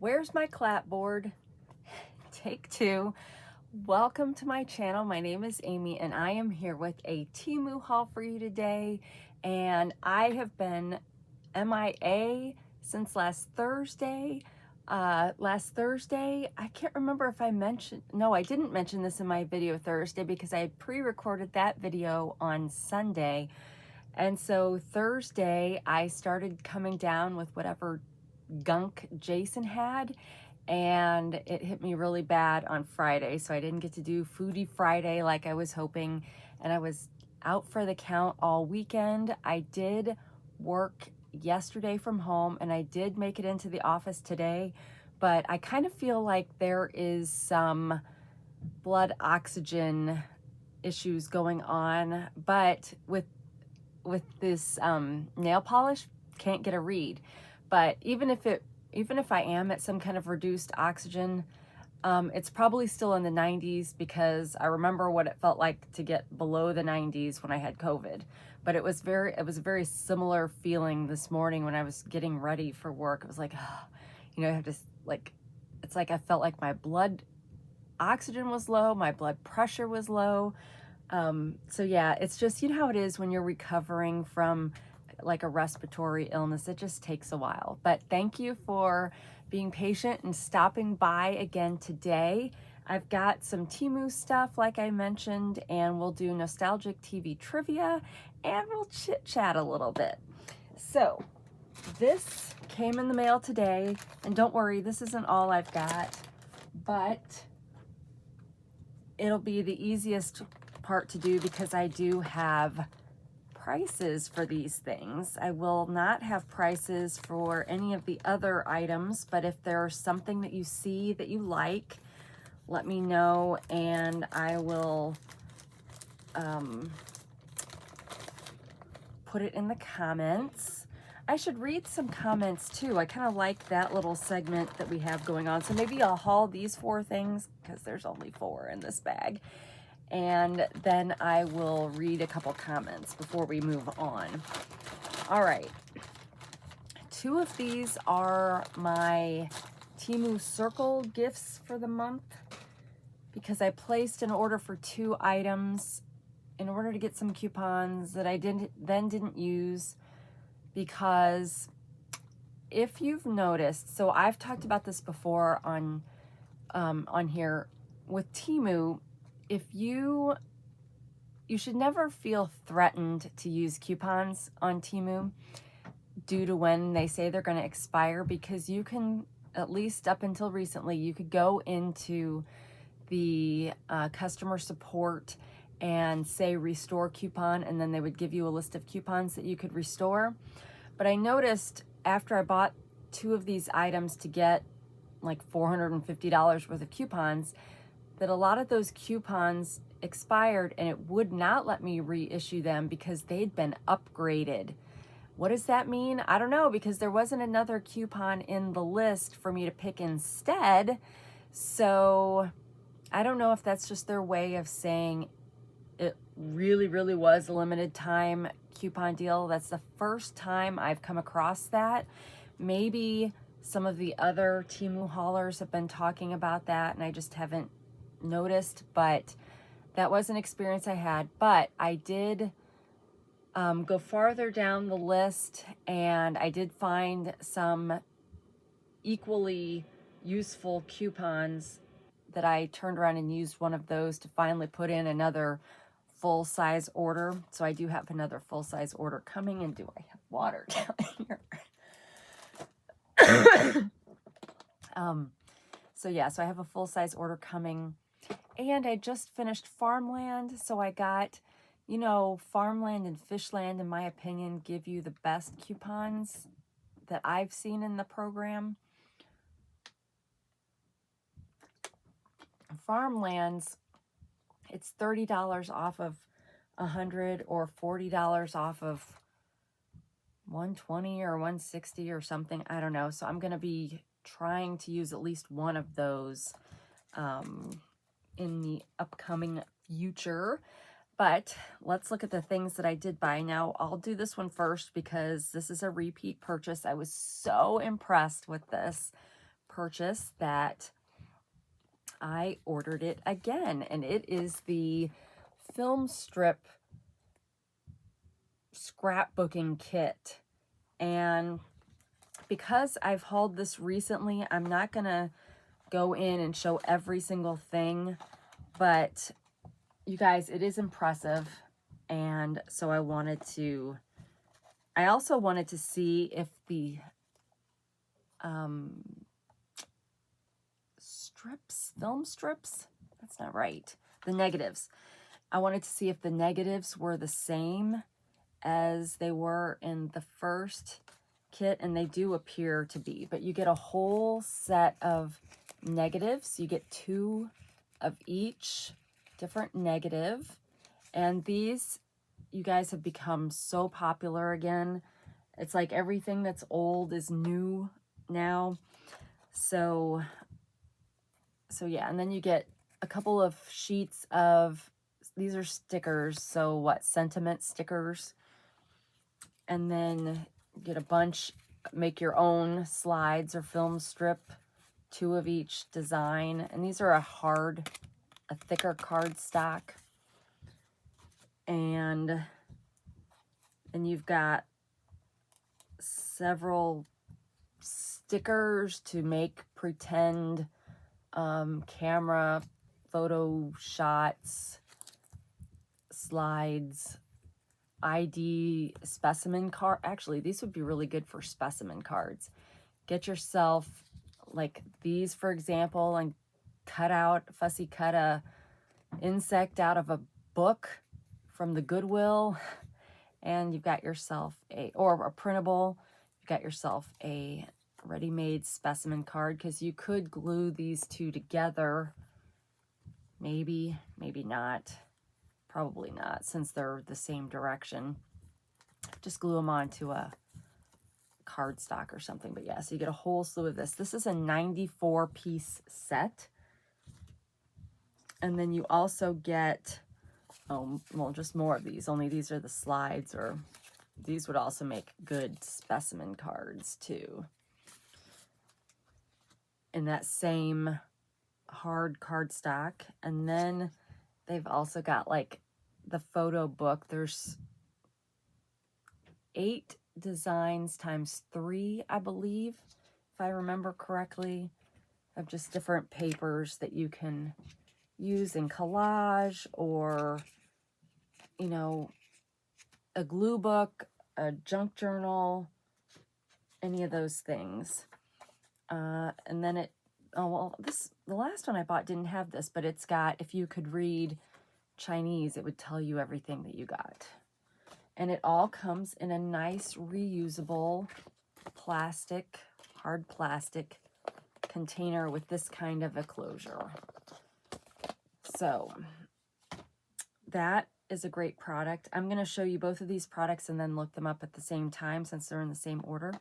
Where's my clapboard? Take two. Welcome to my channel. My name is Amy and I am here with a Temu haul for you today. And I have been MIA since last Thursday. I can't remember if I mentioned, no, I didn't mention this in my video Thursday because I had pre-recorded that video on Sunday. And so Thursday I started coming down with whatever gunk Jason had, and it hit me really bad on Friday, so I didn't get to do Foodie Friday like I was hoping, and I was out for the count all weekend. I did work yesterday from home and I did make it into the office today, but I kind of feel like there is some blood oxygen issues going on, but with this nail polish, can't get a read. But even if I am at some kind of reduced oxygen, it's probably still in the 90s because I remember what it felt like to get below the 90s when I had COVID. But it was a very similar feeling this morning when I was getting ready for work. It was like, I have to it's like I felt like my blood oxygen was low, my blood pressure was low. So yeah, it's just, you know how it is when you're recovering from like a respiratory illness. It just takes a while. But thank you for being patient and stopping by again today. I've got some Temu stuff like I mentioned, and we'll do nostalgic TV trivia and we'll chit chat a little bit. So this came in the mail today, and don't worry, this isn't all I've got, but it'll be the easiest part to do because I do have prices for these things. I will not have prices for any of the other items, but if there's something that you see that you like, let me know and I will put it in the comments. I should read some comments too. I kind of like that little segment that we have going on. So maybe I'll haul these 4 things because there's only 4 in this bag. And then I will read a couple comments before we move on. All right. 2 of these are my Temu Circle gifts for the month because I placed an order for 2 items in order to get some coupons that I didn't use, because if you've noticed, so I've talked about this before on here with Temu. If you should never feel threatened to use coupons on Temu due to when they say they're going to expire, because you can, at least up until recently, you could go into the customer support and say restore coupon, and then they would give you a list of coupons that you could restore. But I noticed after I bought 2 of these items to get like $450 worth of coupons, that a lot of those coupons expired and it would not let me reissue them because they'd been upgraded. What does that mean? I don't know, because there wasn't another coupon in the list for me to pick instead. So I don't know if that's just their way of saying it really was a limited time coupon deal. That's the first time I've come across that. Maybe some of the other Temu haulers have been talking about that and I just haven't noticed, but that was an experience I had. But I did go farther down the list and I did find some equally useful coupons that I turned around and used one of those to finally put in another full-size order. So I do have another full-size order coming. And do I have water down here? So yeah, so I have a full-size order coming. And I just finished Farmland, so I got, Farmland and Fishland, in my opinion, give you the best coupons that I've seen in the program. Farmlands, it's $30 off of 100 or $40 off of 120 or 160 or something. I don't know. So I'm going to be trying to use at least one of those in the upcoming future. But let's look at the things that I did buy. Now, I'll do this one first because this is a repeat purchase. I was so impressed with this purchase that I ordered it again, and it is the film strip scrapbooking kit. And because I've hauled this recently, I'm not gonna go in and show every single thing, but you guys, it is impressive. And so I also wanted to see if the film strips, that's not right, the negatives. I wanted to see if the negatives were the same as they were in the first kit, and they do appear to be, but you get a whole set of negatives. You get 2 of each different negative, and these, you guys, have become so popular again. It's like everything that's old is new now. So yeah, and then you get a couple of sheets of, these are stickers, so what, sentiment stickers. And then get a bunch, make your own slides or film strip, 2 of each design. And these are a thicker cardstock. And you've got several stickers to make pretend camera photo shots, slides, ID specimen card. Actually, these would be really good for specimen cards. Get yourself like these, for example, and fussy cut a insect out of a book from the Goodwill, and you've got yourself or a printable. You've got yourself a ready-made specimen card, because you could glue these 2 together. Maybe not. Probably not, since they're the same direction. Just glue them onto a cardstock or something. But yeah, so you get a whole slew of this. This is a 94-piece set. And then you also get, just more of these. Only these are the slides, or these would also make good specimen cards too. In that same hard cardstock. And then they've also got like the photo book. There's 8 designs times 3, I believe, if I remember correctly, of just different papers that you can use in collage, or, you know, a glue book, a junk journal, any of those things. And then the last one I bought didn't have this, but it's got, if you could read Chinese, it would tell you everything that you got. And it all comes in a nice reusable plastic, hard plastic container with this kind of a closure. So that is a great product. I'm going to show you both of these products and then look them up at the same time, since they're in the same order.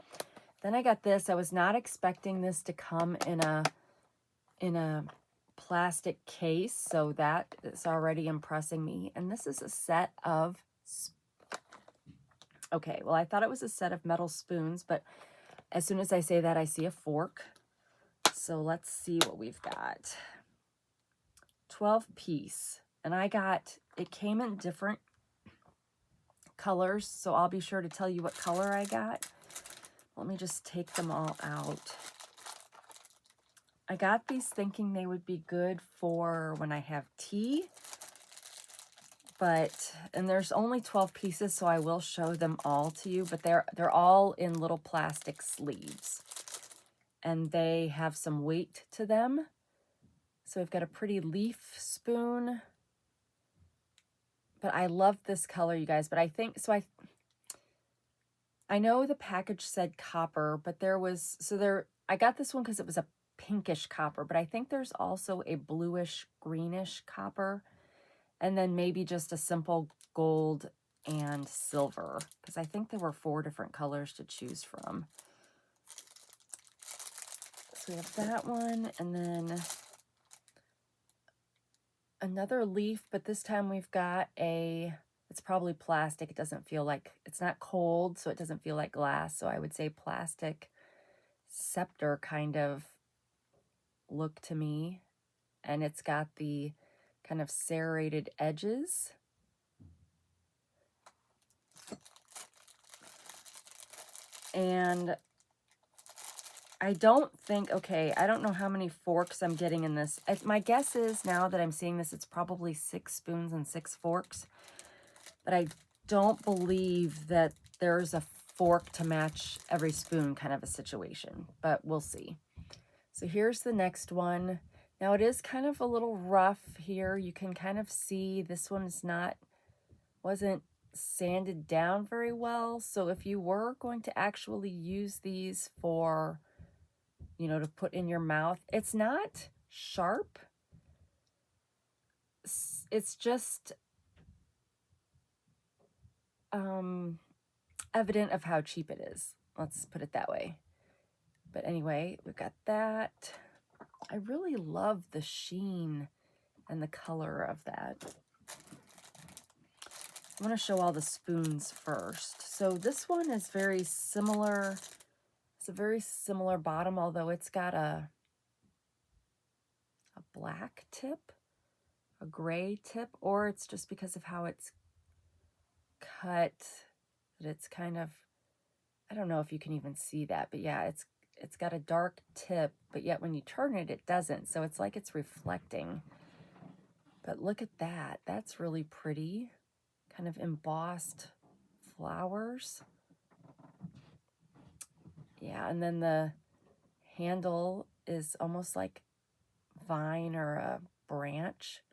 Then I got this. I was not expecting this to come in a plastic case, so that is already impressing me. And this is a set of, okay, well, I thought it was a set of metal spoons, but as soon as I say that, I see a fork. So let's see what we've got. 12-piece. And it came in different colors, so I'll be sure to tell you what color I got. Let me just take them all out. I got these thinking they would be good for when I have tea, and there's only 12 pieces, so I will show them all to you, but they're all in little plastic sleeves, and they have some weight to them. So we've got a pretty leaf spoon, but I love this color, you guys. But I think, so I know the package said copper, but I got this one because it was a pinkish copper, but I think there's also a bluish greenish copper, and then maybe just a simple gold and silver, because I think there were 4 different colors to choose from. So we have that one, and then another leaf, but this time we've got it's probably plastic. It doesn't feel like, it's not cold, so it doesn't feel like glass. So I would say plastic scepter kind of look to me. And it's got the kind of serrated edges. And I don't think, okay, I don't know how many forks I'm getting in this. My guess is, now that I'm seeing this, it's probably 6 spoons and 6 forks. But I don't believe that there's a fork to match every spoon kind of a situation. But we'll see. So here's the next one. Now it is kind of a little rough here. You can kind of see this one's wasn't sanded down very well. So if you were going to actually use these for, you know, to put in your mouth, it's not sharp. It's just evident of how cheap it is. Let's put it that way. But anyway, we've got that. I really love the sheen and the color of that. I want to show all the spoons first. So this one is very similar. It's a very similar bottom, although it's got a black tip, a gray tip, or it's just because of how it's cut that it's kind of, I don't know if you can even see that, but yeah, it's got a dark tip, but yet when you turn it, it doesn't. So it's like it's reflecting. But look at that. That's really pretty. Kind of embossed flowers. Yeah, and then the handle is almost like vine or a branch.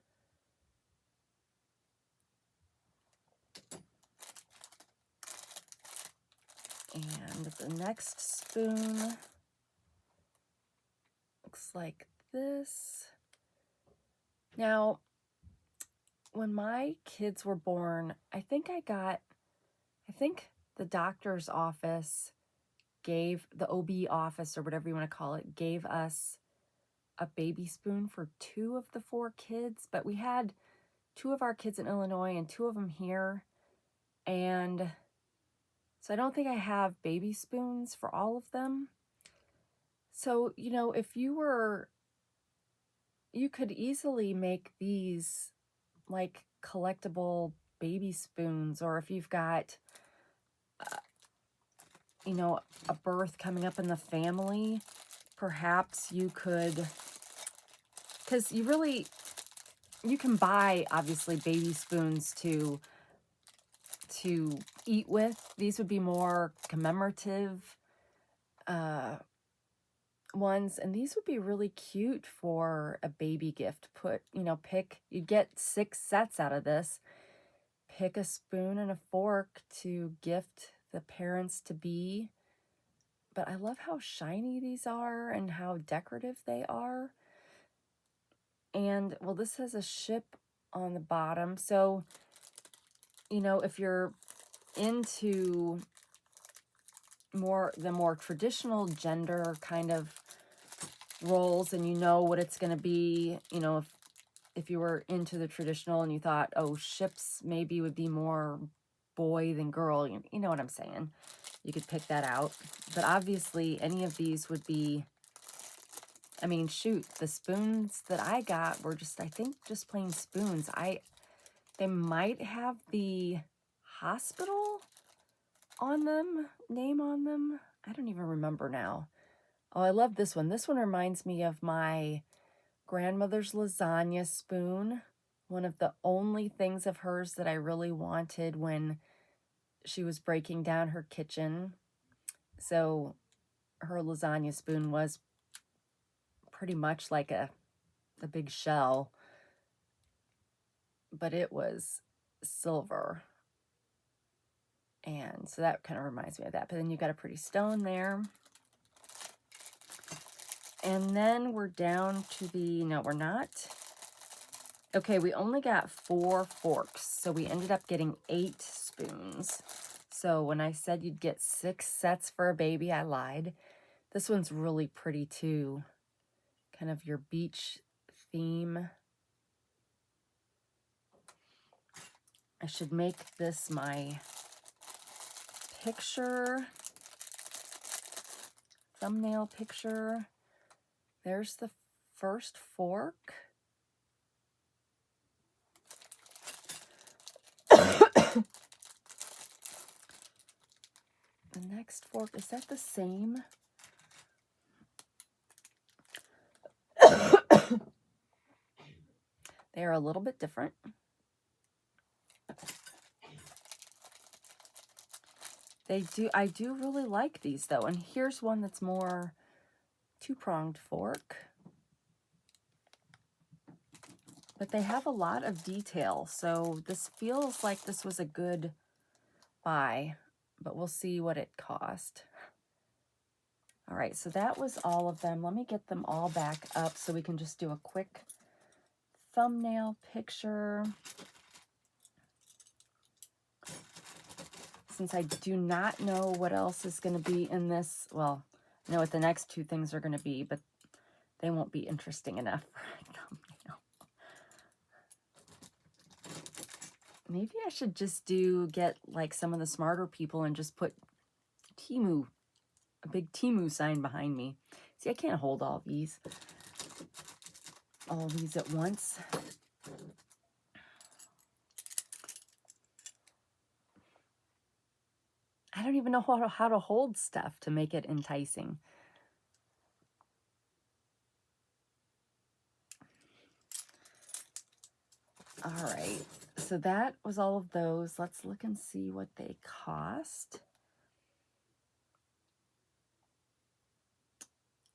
And the next spoon looks like this. Now, when my kids were born, I think the doctor's office gave, the OB office or whatever you want to call it, gave us a baby spoon for 2 of the 4 kids, but we had 2 of our kids in Illinois and 2 of them here. And so I don't think I have baby spoons for all of them. So, you know, if you could easily make these like collectible baby spoons, or if you've got, you know, a birth coming up in the family, perhaps you could, because you can buy, obviously, baby spoons to eat with. These would be more commemorative ones, and these would be really cute for a baby gift. You get 6 sets out of this. Pick a spoon and a fork to gift the parents to be. But I love how shiny these are and how decorative they are. And, well, this has a ship on the bottom. So, you know, if you're into the more traditional gender kind of roles, and you know what it's going to be, you know, if you were into the traditional and you thought, oh, ships maybe would be more boy than girl, you know what I'm saying, you could pick that out. But obviously any of these would be, I mean, shoot, the spoons that I got were just, I think, just plain spoons. They might have the hospital on them, name on them. I don't even remember now. Oh, I love this one. This one reminds me of my grandmother's lasagna spoon. One of the only things of hers that I really wanted when she was breaking down her kitchen. So her lasagna spoon was pretty much like a big shell, but it was silver. And so that kind of reminds me of that. But then you got a pretty stone there. And then we're down to no, we're not. Okay, we only got 4 forks. So we ended up getting 8 spoons. So when I said you'd get 6 sets for a baby, I lied. This one's really pretty too. Kind of your beach theme. I should make this my picture, thumbnail picture. There's the first fork. The next fork, is that the same? They are a little bit different. I do really like these though. And here's one that's more two-pronged fork. But they have a lot of detail, so this feels like this was a good buy, but we'll see what it cost. All right, so that was all of them. Let me get them all back up so we can just do a quick thumbnail picture. Since I do not know what else is going to be in this, well, I know what the next two things are going to be, but they won't be interesting enough for a thumbnail. Maybe I should just get like some of the smarter people and just put Temu, a big Temu sign behind me. See, I can't hold all these at once. I don't even know how to hold stuff to make it enticing. All right, so that was all of those. Let's look and see what they cost.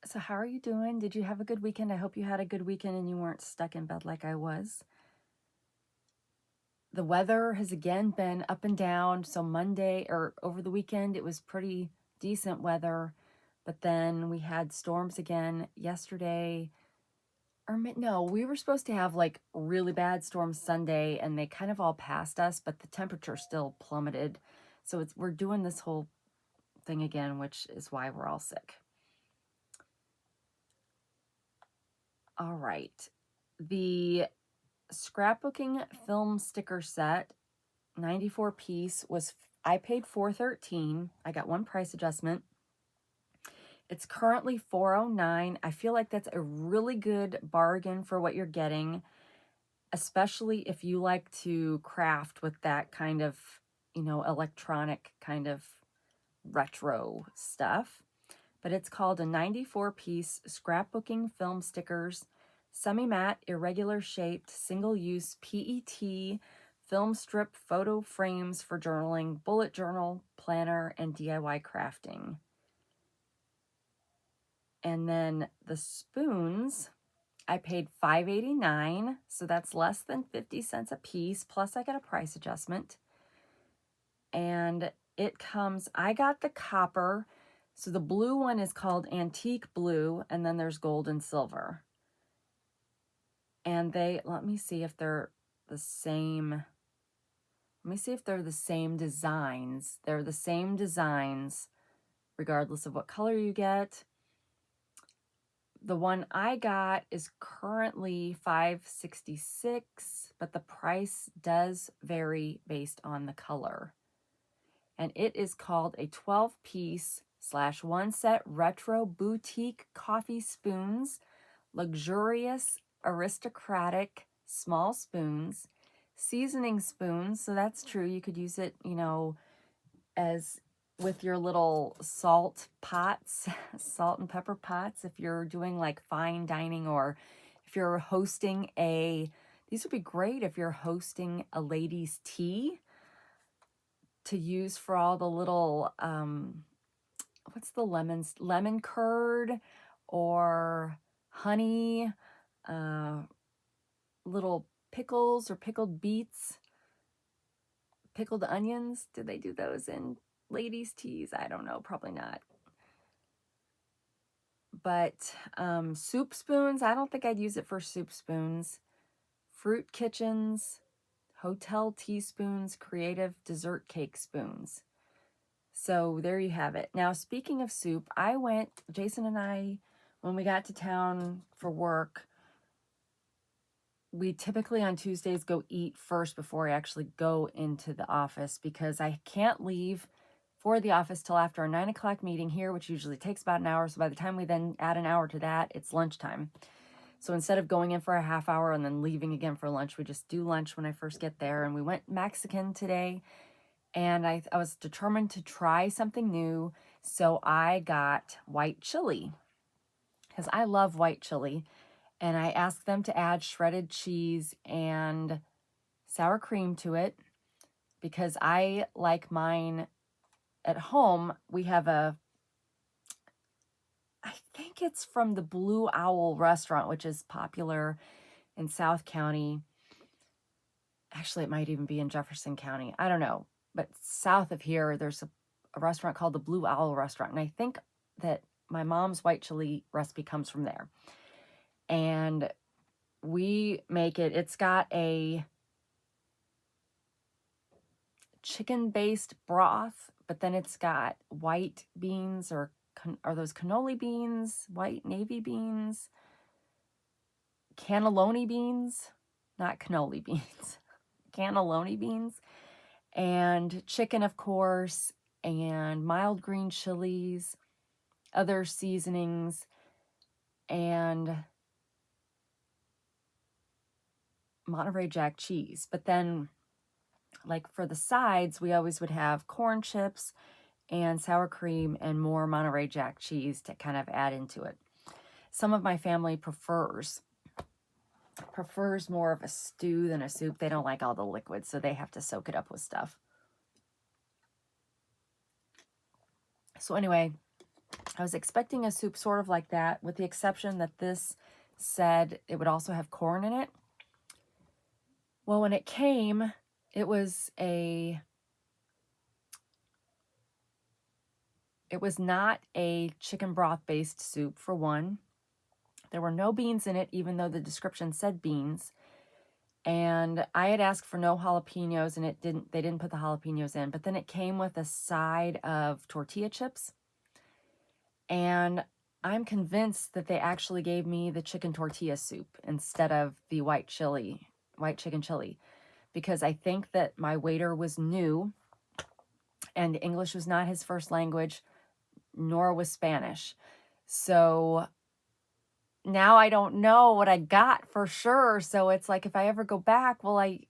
So how are you doing? Did you have a good weekend? I hope you had a good weekend and you weren't stuck in bed like I was. The weather has again been up and down. So Monday or over the weekend, it was pretty decent weather. But then we had storms again yesterday. Or no, we were supposed to have like really bad storms Sunday and they kind of all passed us, but the temperature still plummeted. So we're doing this whole thing again, which is why we're all sick. All right. The scrapbooking film sticker set, 94 piece, I paid $413. I got one price adjustment. It's currently $409. I feel like that's a really good bargain for what you're getting, especially if you like to craft with that kind of, electronic kind of retro stuff. But it's called a 94-piece scrapbooking film stickers, semi-matte, irregular shaped, single-use PET film strip photo frames for journaling, bullet journal, planner, and DIY crafting. And then the spoons, I paid $5.89, so that's less than 50 cents a piece, plus I got a price adjustment. And it comes, I got the copper, so the blue one is called Antique Blue, and then there's gold and silver. And let me see if they're the same. Let me see if they're the same designs. They're the same designs, regardless of what color you get. The one I got is currently $5.66, but the price does vary based on the color. And it is called a 12-piece / one set retro boutique coffee spoons, luxurious aristocratic small spoons, seasoning spoons. So that's true. You could use it, as with your little salt pots, salt and pepper pots, if you're doing like fine dining, or if you're hosting these would be great if you're hosting a ladies' tea to use for all the little, what's the lemon curd or honey, little pickles or pickled beets, pickled onions. Did they do those in ladies' teas? I don't know, probably not. But soup spoons, I don't think I'd use it for soup spoons. Fruit kitchens, hotel teaspoons, creative dessert cake spoons. So there you have it. Now, speaking of soup, Jason and I, when we got to town for work, we typically on Tuesdays go eat first before I actually go into the office, because I can't leave for the office till after our 9 o'clock meeting here, which usually takes about an hour. So by the time we then add an hour to that, it's lunchtime. So instead of going in for a half hour and then leaving again for lunch, we just do lunch when I first get there. And we went Mexican today, and I was determined to try something new. So I got white chili because I love white chili. And I asked them to add shredded cheese and sour cream to it because I like mine at home. We have I think it's from the Blue Owl restaurant, which is popular in South County. Actually, it might even be in Jefferson County. I don't know. But south of here, there's a restaurant called the Blue Owl restaurant. And I think that my mom's white chili recipe comes from there. And we make it. It's got a chicken-based broth, but then it's got white beans, or are those cannoli beans, white navy beans, cannelloni beans, not cannoli beans, cannelloni beans, and chicken, of course, and mild green chilies, other seasonings, and Monterey Jack cheese. But then, like for the sides, we always would have corn chips and sour cream and more Monterey Jack cheese to kind of add into it. Some of my family prefers more of a stew than a soup. They don't like all the liquids, so they have to soak it up with stuff. So anyway, I was expecting a soup sort of like that, with the exception that this said it would also have corn in it. Well, when it came, it was not a chicken broth based soup, for one. There were no beans in it, even though the description said beans. And I had asked for no jalapenos, and they didn't put the jalapenos in. But then it came with a side of tortilla chips. And I'm convinced that they actually gave me the chicken tortilla soup instead of the white chicken chili, because I think that my waiter was new and English was not his first language, nor was Spanish. So now I don't know what I got for sure. So it's like, if I ever go back, well, I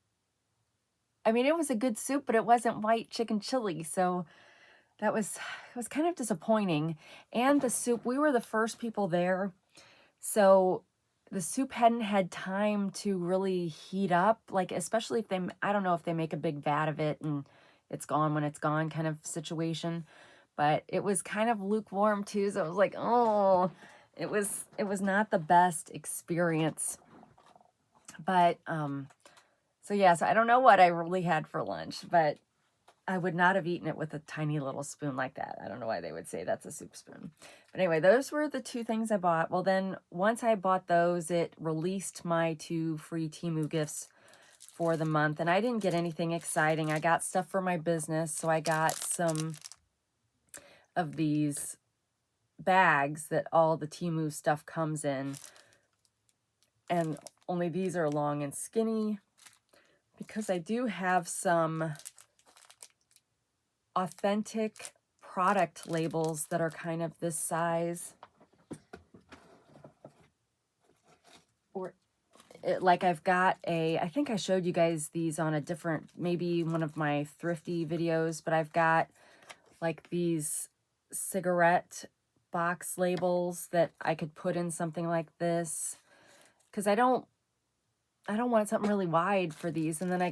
mean, it was a good soup, but it wasn't white chicken chili. So it was kind of disappointing. And the soup, we were the first people there, so the soup hadn't had time to really heat up, like, especially if I don't know if they make a big vat of it and it's gone when it's gone kind of situation. But it was kind of lukewarm too, so I was like, oh, it was not the best experience. But so yeah, so I don't know what I really had for lunch, but I would not have eaten it with a tiny little spoon like that. I don't know why they would say that's a soup spoon. But anyway, those were the two things I bought. Well, then once I bought those, it released my 2 free Temu gifts for the month. And I didn't get anything exciting. I got stuff for my business. So I got some of these bags that all the Temu stuff comes in. And only these are long and skinny, because I do have some authentic product labels that are kind of this size, or like I've got I think I showed you guys these on a different, maybe one of my thrifty videos, but I've got like these cigarette box labels that I could put in something like this, because I don't want something really wide for these. And then I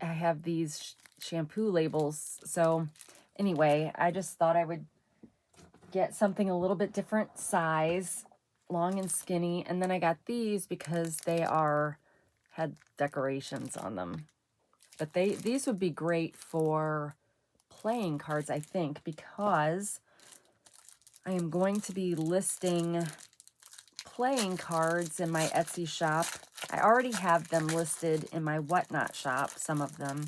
have these shampoo labels. So anyway, I just thought I would get something a little bit different size, long and skinny. And then I got these because they had decorations on them. But these would be great for playing cards, I think, because I am going to be listing playing cards in my Etsy shop. I already have them listed in my Whatnot shop, some of them.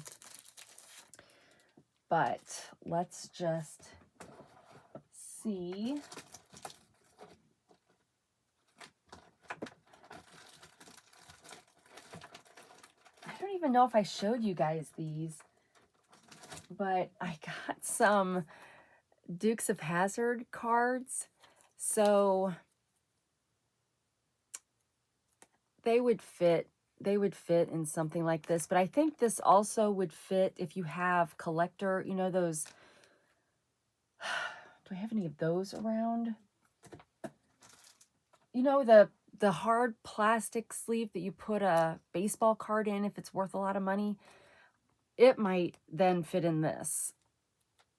But let's just see. I don't even know if I showed you guys these, but I got some Dukes of Hazzard cards. So they would fit in something like this, but I think this also would fit if you have collector, you know, those, do I have any of those around? You know, the hard plastic sleeve that you put a baseball card in if it's worth a lot of money. It might then fit in this,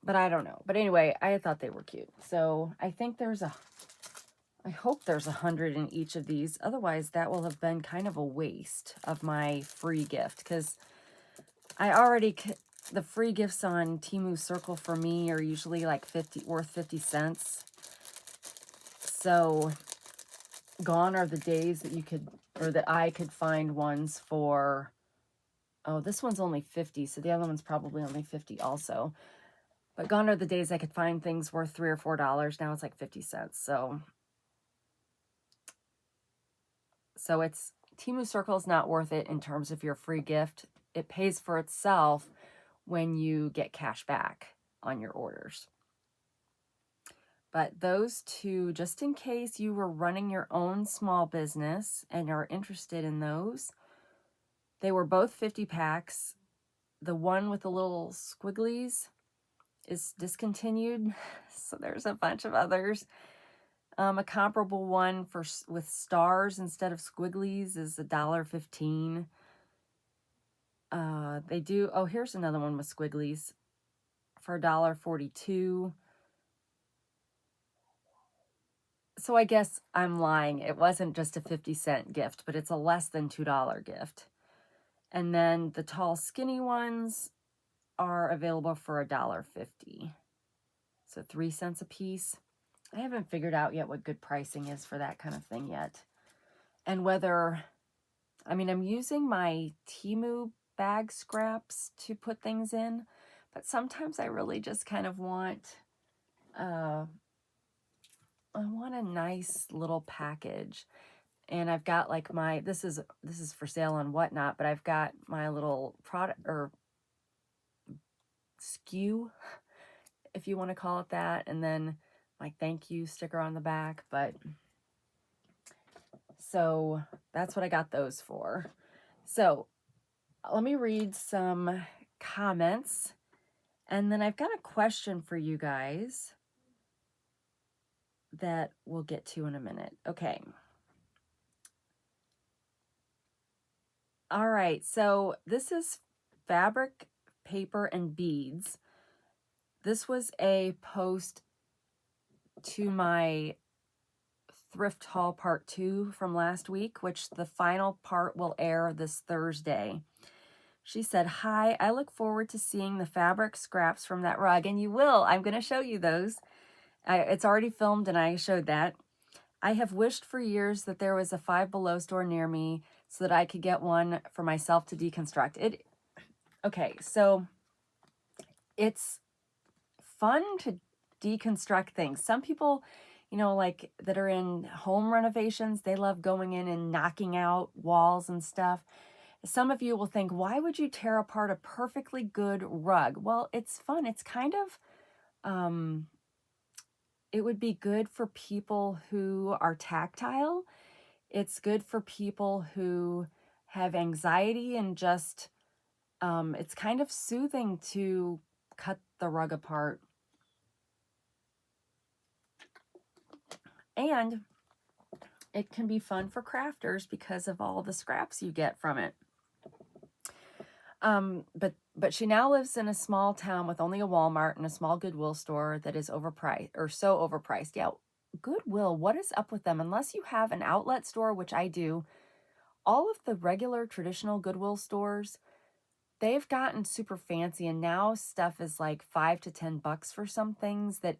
but I don't know. But anyway, I thought they were cute. So I think I hope there's 100 in each of these. Otherwise, that will have been kind of a waste of my free gift, because I already, the free gifts on Temu Circle for me are usually like worth 50 cents. So gone are the days that you could, or that I could find ones for, oh, this one's only 50, so the other one's probably only 50 also. But gone are the days I could find things worth $3 or $4. Now it's like 50 cents. So it's, Temu Circle is not worth it in terms of your free gift. It pays for itself when you get cash back on your orders. But those two, just in case you were running your own small business and are interested in those, they were both 50 packs. The one with the little squigglies is discontinued, so there's a bunch of others. A comparable one with stars instead of squigglies is $1.15. They do, oh, here's another one with squigglies for $1.42. So I guess I'm lying. It wasn't just a 50-cent gift, but it's a less than $2 gift. And then the tall, skinny ones are available for $1.50. So 3 cents a piece. I haven't figured out yet what good pricing is for that kind of thing yet. And whether, I mean, I'm using my Temu bag scraps to put things in, but sometimes I really just kind of want, I want a nice little package. And I've got like my, this is for sale on Whatnot, but I've got my little product or SKU, if you want to call it that, and then my thank you sticker on the back. But so that's what I got those for. So let me read some comments, and then I've got a question for you guys that we'll get to in a minute. Okay. All right, so this is fabric, paper, and beads. This was a post to my thrift haul part 2 from last week, which the final part will air this Thursday. She said, "Hi, I look forward to seeing the fabric scraps from that rug." And you will. I'm going to show you those. It's already filmed and I showed that. "I have wished for years that there was a Five Below store near me so that I could get one for myself to deconstruct." Okay, so it's fun to deconstruct things. Some people, you know, like that are in home renovations, they love going in and knocking out walls and stuff. Some of you will think, why would you tear apart a perfectly good rug? Well, it's fun. It's kind of, it would be good for people who are tactile. It's good for people who have anxiety and just, it's kind of soothing to cut the rug apart. And it can be fun for crafters because of all the scraps you get from it. But she now lives in a small town with only a Walmart and a small Goodwill store that is overpriced, or so overpriced. Yeah, Goodwill, what is up with them? Unless you have an outlet store, which I do, all of the regular traditional Goodwill stores, they've gotten super fancy, and now stuff is like $5 to $10 for some things that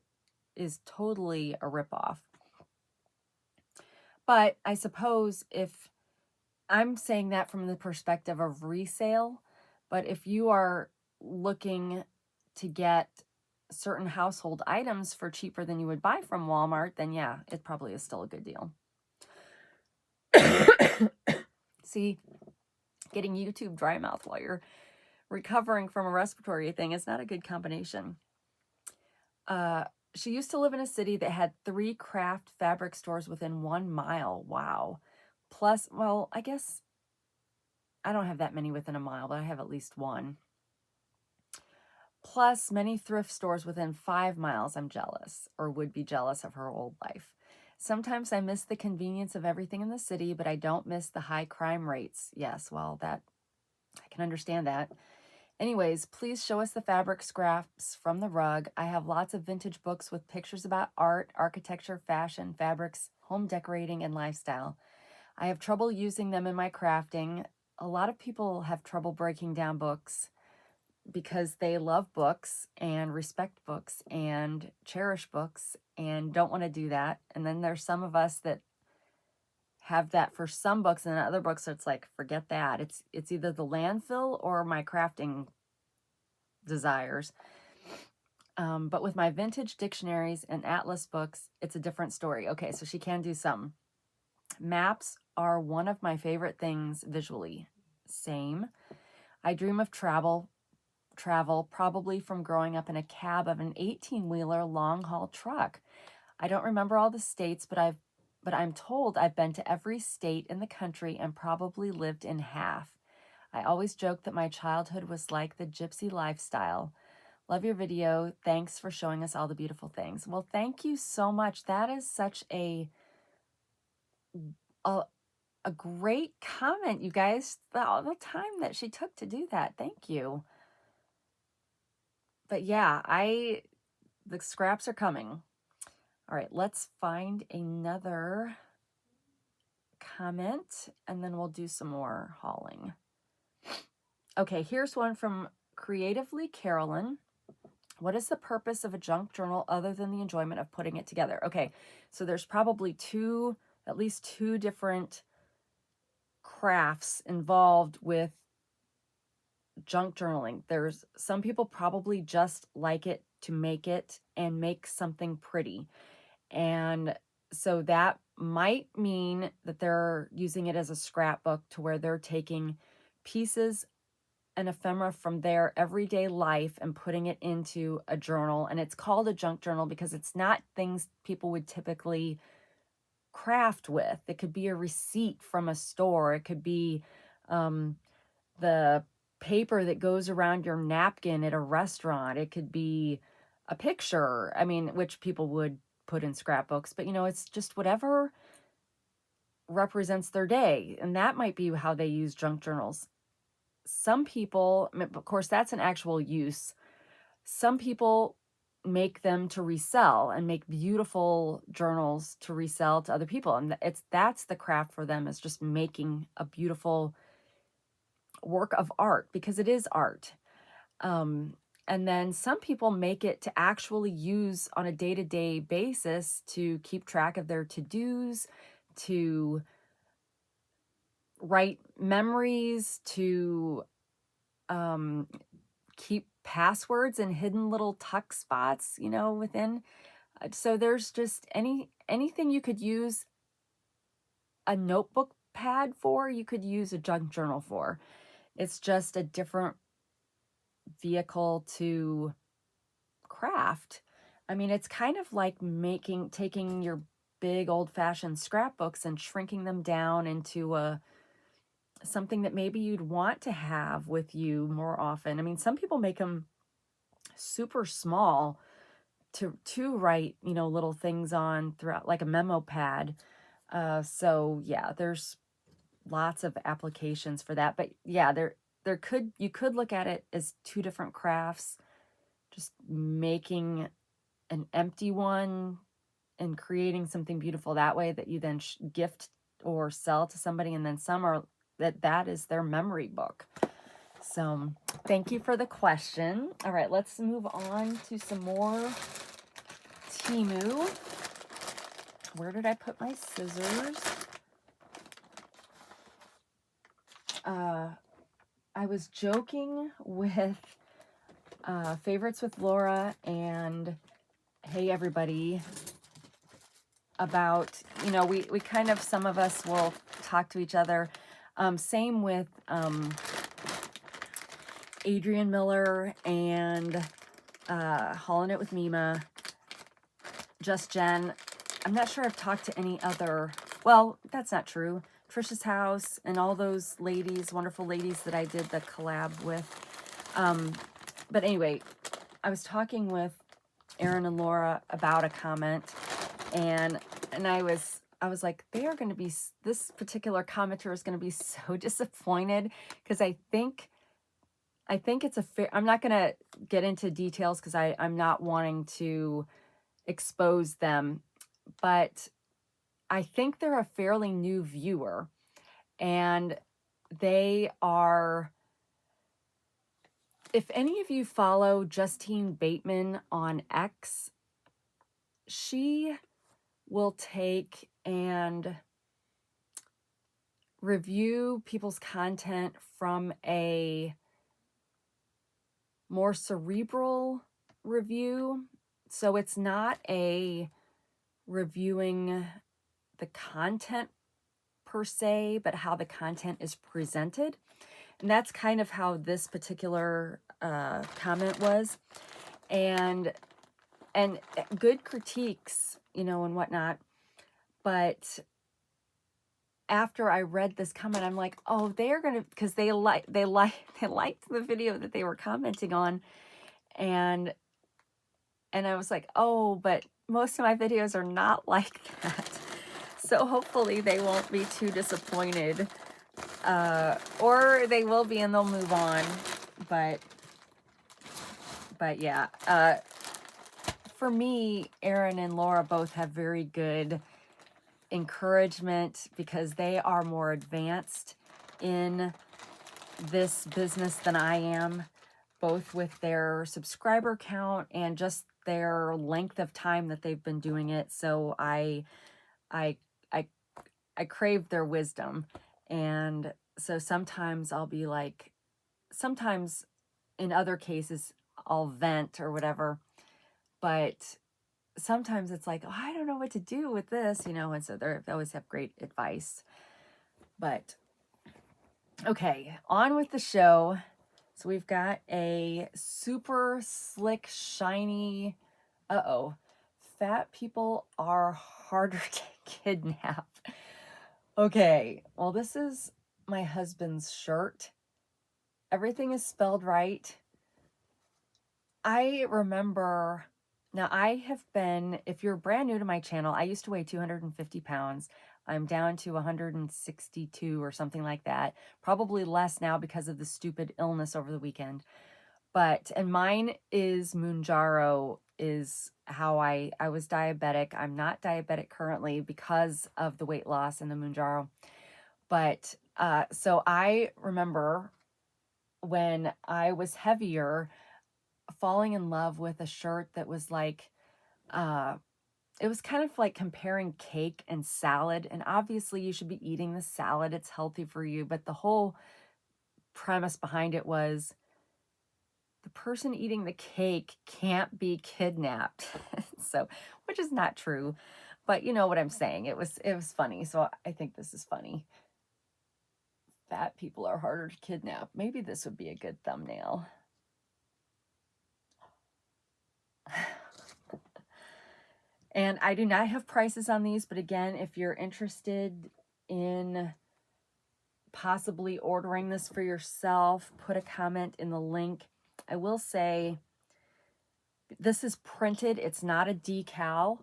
is totally a ripoff. But I suppose if I'm saying that from the perspective of resale, but if you are looking to get certain household items for cheaper than you would buy from Walmart, then yeah, it probably is still a good deal. See, getting YouTube dry mouth while you're recovering from a respiratory thing is not a good combination. She used to live in a city that had 3 craft fabric stores within 1 mile. Wow. Plus, well, I guess I don't have that many within a mile, but I have at least one. Plus, many thrift stores within 5 miles. I'm jealous, or would be jealous of her old life. Sometimes I miss the convenience of everything in the city, but I don't miss the high crime rates. Yes, well, that I can understand that. Anyways, please show us the fabric scraps from the rug. I have lots of vintage books with pictures about art, architecture, fashion, fabrics, home decorating, and lifestyle. I have trouble using them in my crafting. A lot of people have trouble breaking down books because they love books and respect books and cherish books and don't want to do that. And then there's some of us that have that for some books, and other books it's like, forget that. It's either the landfill or my crafting desires. But with my vintage dictionaries and atlas books, it's a different story. Okay, so she can do some. Maps are one of my favorite things visually. Same. I dream of travel probably from growing up in a cab of an 18-wheeler long-haul truck. I don't remember all the states, but I'm told I've been to every state in the country and probably lived in half. I always joke that my childhood was like the gypsy lifestyle. Love your video. Thanks for showing us all the beautiful things. Well, thank you so much. That is such a great comment, you guys. All the time that she took to do that. Thank you. But yeah, the scraps are coming. All right, let's find another comment and then we'll do some more hauling. Okay, here's one from Creatively Carolyn. What is the purpose of a junk journal other than the enjoyment of putting it together? Okay, so there's probably at least two different crafts involved with junk journaling. There's some people probably just like it to make it and make something pretty. And so that might mean that they're using it as a scrapbook to where they're taking pieces and ephemera from their everyday life and putting it into a journal. And it's called a junk journal because it's not things people would typically craft with. It could be a receipt from a store. It could be the paper that goes around your napkin at a restaurant. It could be a picture, which people would put in scrapbooks, but it's just whatever represents their day. And that might be how they use junk journals. Some people, of course, that's an actual use. Some people make them to resell and make beautiful journals to resell to other people. And that's the craft for them, is just making a beautiful work of art, because it is art. And then some people make it to actually use on a day-to-day basis to keep track of their to-dos, to write memories, to keep passwords and hidden little tuck spots, within. So there's just anything you could use a notebook pad for, you could use a junk journal for. It's just a different vehicle to craft. It's kind of like taking your big old-fashioned scrapbooks and shrinking them down into something that maybe you'd want to have with you more often. Some people make them super small to write, little things on throughout, like a memo pad. So yeah, there's lots of applications for that. But yeah, you could look at it as two different crafts, just making an empty one and creating something beautiful that way that you then gift or sell to somebody. And then some are that is their memory book. So thank you for the question. All right, let's move on to some more Temu. Where did I put my scissors? I was joking with Favorites with Laura and Hey Everybody about, we kind of, some of us will talk to each other. Same with Adrian Miller and Haulin' It with Mima, Just Jen. I'm not sure I've talked to any other, well, that's not true. Trisha's house and all those ladies, wonderful ladies that I did the collab with. But anyway, I was talking with Aaron and Laura about a comment, and I was like, they are going to be, this particular commenter is going to be so disappointed, because I think it's a fair, I'm not going to get into details because I'm not wanting to expose them, but I think they're a fairly new viewer, and they are, if any of you follow Justine Bateman on X, she will take and review people's content from a more cerebral review. So it's not a reviewing the content per se, but how the content is presented. And that's kind of how this particular comment was. And good critiques, you know, and whatnot. But after I read this comment, I'm like, oh, they're going to, because they liked the video that they were commenting on. And I was like, oh, but most of my videos are not like that. So hopefully they won't be too disappointed. Or they will be and they'll move on. But yeah, for me, Aaron and Laura both have very good encouragement because they are more advanced in this business than I am, both with their subscriber count and just their length of time that they've been doing it. So I crave their wisdom. And so sometimes I'll be like, sometimes in other cases I'll vent or whatever, but sometimes it's like, oh, I don't know what to do with this, you know, and so they always have great advice. But okay, on with the show. So we've got a super slick, shiny, fat people are harder to kidnap. Okay, well, this is my husband's shirt. Everything is spelled right. I remember, now I have been, if you're brand new to my channel, I used to weigh 250 pounds. I'm down to 162 or something like that. Probably less now because of the stupid illness over the weekend. But, and mine is Mounjaro, is how I was diabetic. I'm not diabetic currently because of the weight loss and the Mounjaro. But, so I remember when I was heavier, falling in love with a shirt that was like, it was kind of like comparing cake and salad. And obviously you should be eating the salad. It's healthy for you. But the whole premise behind it was the person eating the cake can't be kidnapped. So, which is not true, but you know what I'm saying. It was funny. So I think this is funny. Fat people are harder to kidnap. Maybe this would be a good thumbnail. And I do not have prices on these, but again, if you're interested in possibly ordering this for yourself, put a comment in the link. I will say this is printed. It's not a decal,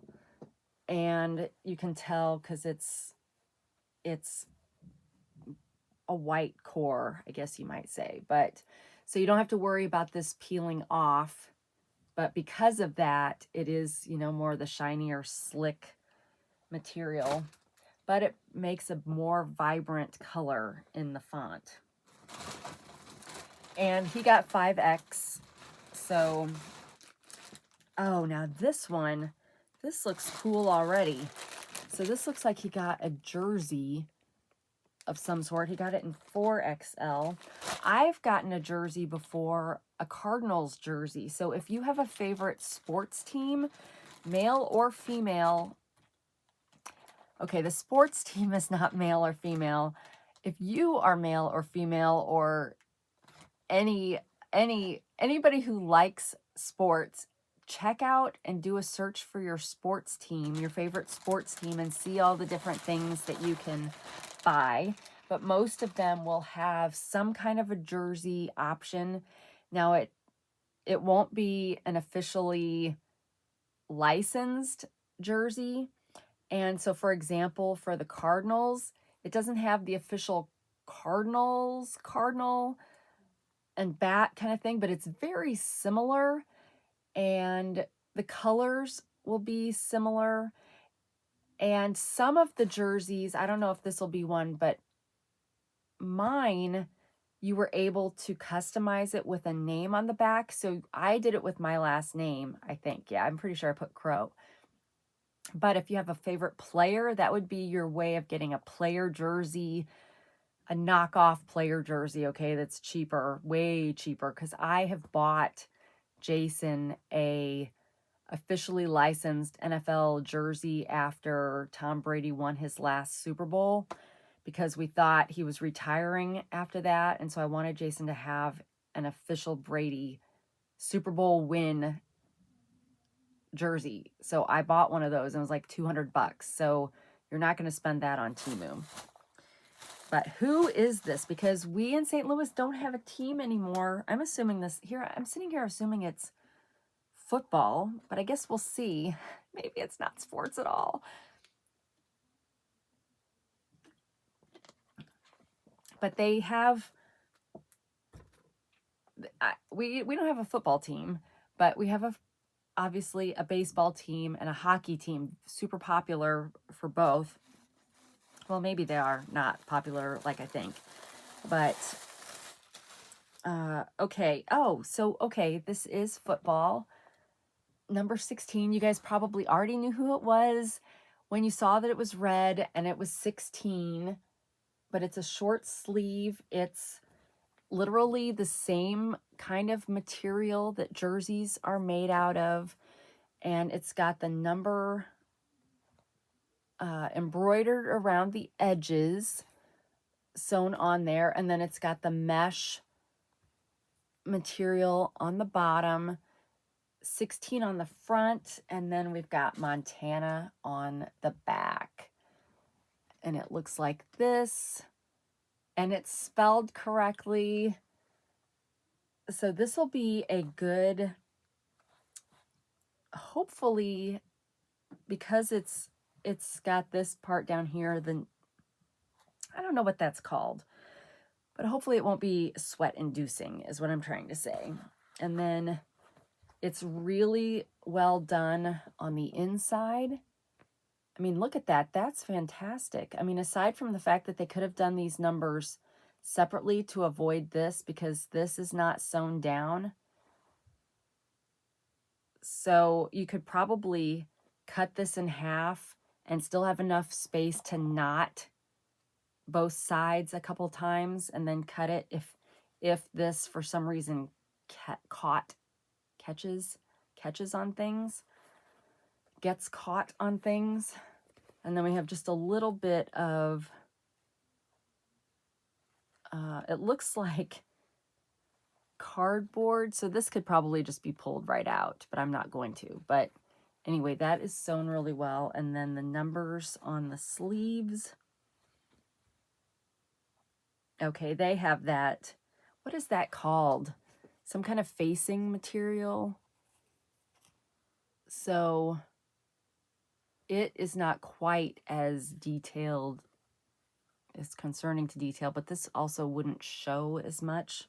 and you can tell because it's a white core, I guess you might say. But so you don't have to worry about this peeling off. But because of that, it is, you know, more the shinier, slick material. But it makes a more vibrant color in the font. And he got 5X. So, oh, now this one, this looks cool already. So this looks like he got a jersey of some sort. He got it in 4XL. I've gotten a jersey before, a Cardinals jersey. So if you have a favorite sports team, male or female, okay, the sports team is not male or female. If you are male or female, or anybody who likes sports, check out and do a search for your sports team, your favorite sports team, and see all the different things that you can buy, but most of them will have some kind of a jersey option. Now, it won't be an officially licensed jersey. And so, for example, for the Cardinals, it doesn't have the official cardinal and bat kind of thing, but it's very similar. And the colors will be similar. And some of the jerseys, I don't know if this will be one, but mine, you were able to customize it with a name on the back. So I did it with my last name, I think. Yeah, I'm pretty sure I put Crow. But if you have a favorite player, that would be your way of getting a player jersey, a knockoff player jersey, okay, that's cheaper, way cheaper, because I have bought Jason a officially licensed NFL jersey after Tom Brady won his last Super Bowl, because we thought he was retiring after that. And so I wanted Jason to have an official Brady Super Bowl win jersey. So I bought one of those and it was like $200. So you're not going to spend that on Temu. But who is this? Because we in St. Louis don't have a team anymore. I'm assuming this here. I'm sitting here assuming it's football, but I guess we'll see. Maybe it's not sports at all. But they have, we don't have a football team, but we have obviously a baseball team and a hockey team, super popular for both. Well, maybe they are not popular like I think, but okay. Oh, so, okay, this is football. Number 16, you guys probably already knew who it was when you saw that it was red and it was 16, but it's a short sleeve. It's literally the same kind of material that jerseys are made out of, and it's got the number embroidered around the edges, sewn on there, and then it's got the mesh material on the bottom, 16 on the front, and then we've got Montana on the back. And it looks like this, and it's spelled correctly. So this will be a good, hopefully, because it's got this part down here, then I don't know what that's called, but hopefully it won't be sweat inducing is what I'm trying to say. And then it's really well done on the inside. I mean, look at that. That's fantastic. I mean, aside from the fact that they could have done these numbers separately to avoid this, because this is not sewn down. So you could probably cut this in half and still have enough space to knot both sides a couple times and then cut it if this for some reason catches on things, gets caught on things. And then we have just a little bit of it looks like cardboard, so this could probably just be pulled right out, but I'm not going to. But anyway, that is sewn really well. And then the numbers on the sleeves, okay, they have that, what is that called? Some kind of facing material. So it is not quite as detailed, as concerning to detail, but this also wouldn't show as much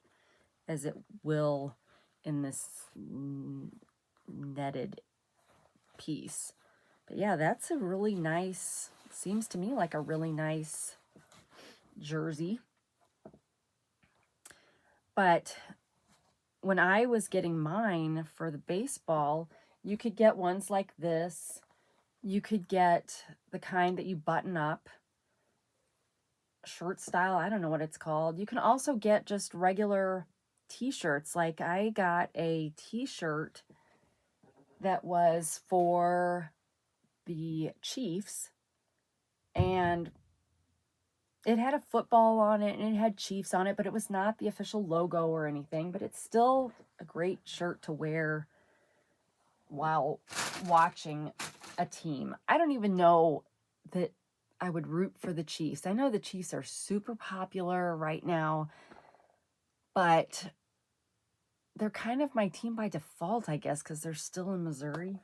as it will in this netted piece. But yeah, that's a really nice, seems to me like a really nice jersey. But when I was getting mine for the baseball, you could get ones like this. You could get the kind that you button up, shirt style, I don't know what it's called. You can also get just regular t-shirts. Like I got a t-shirt that was for the Chiefs, and it had a football on it and it had Chiefs on it, but it was not the official logo or anything. But it's still a great shirt to wear while watching a team. I don't even know that I would root for the Chiefs. I know the Chiefs are super popular right now, but they're kind of my team by default, I guess, because they're still in Missouri.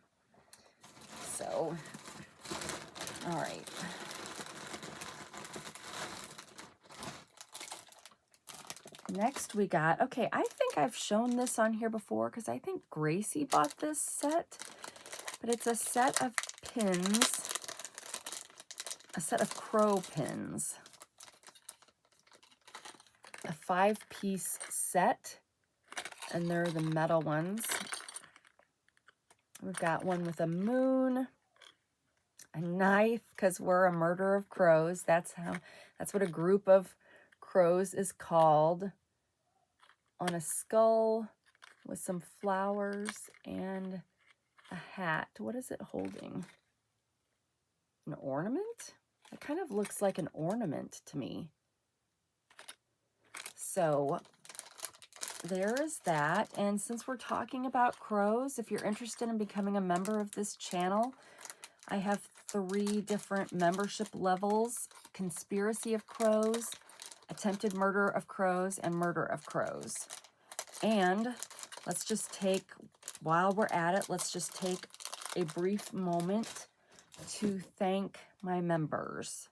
So, all right. Next we got, okay, I think I've shown this on here before because I think Gracie bought this set, but it's a set of pins, a set of crow pins, a 5-piece set, and they're the metal ones. We've got one with a moon, a knife, because we're a murder of crows. That's what a group of crows is called. On a skull with some flowers and a hat. What is it holding? An ornament? It kind of looks like an ornament to me. So there is that. And since we're talking about crows, if you're interested in becoming a member of this channel, I have 3 different membership levels: Conspiracy of Crows, Attempted Murder of Crows, and Murder of Crows. And let's just take, while we're at it, let's just take a brief moment to thank my members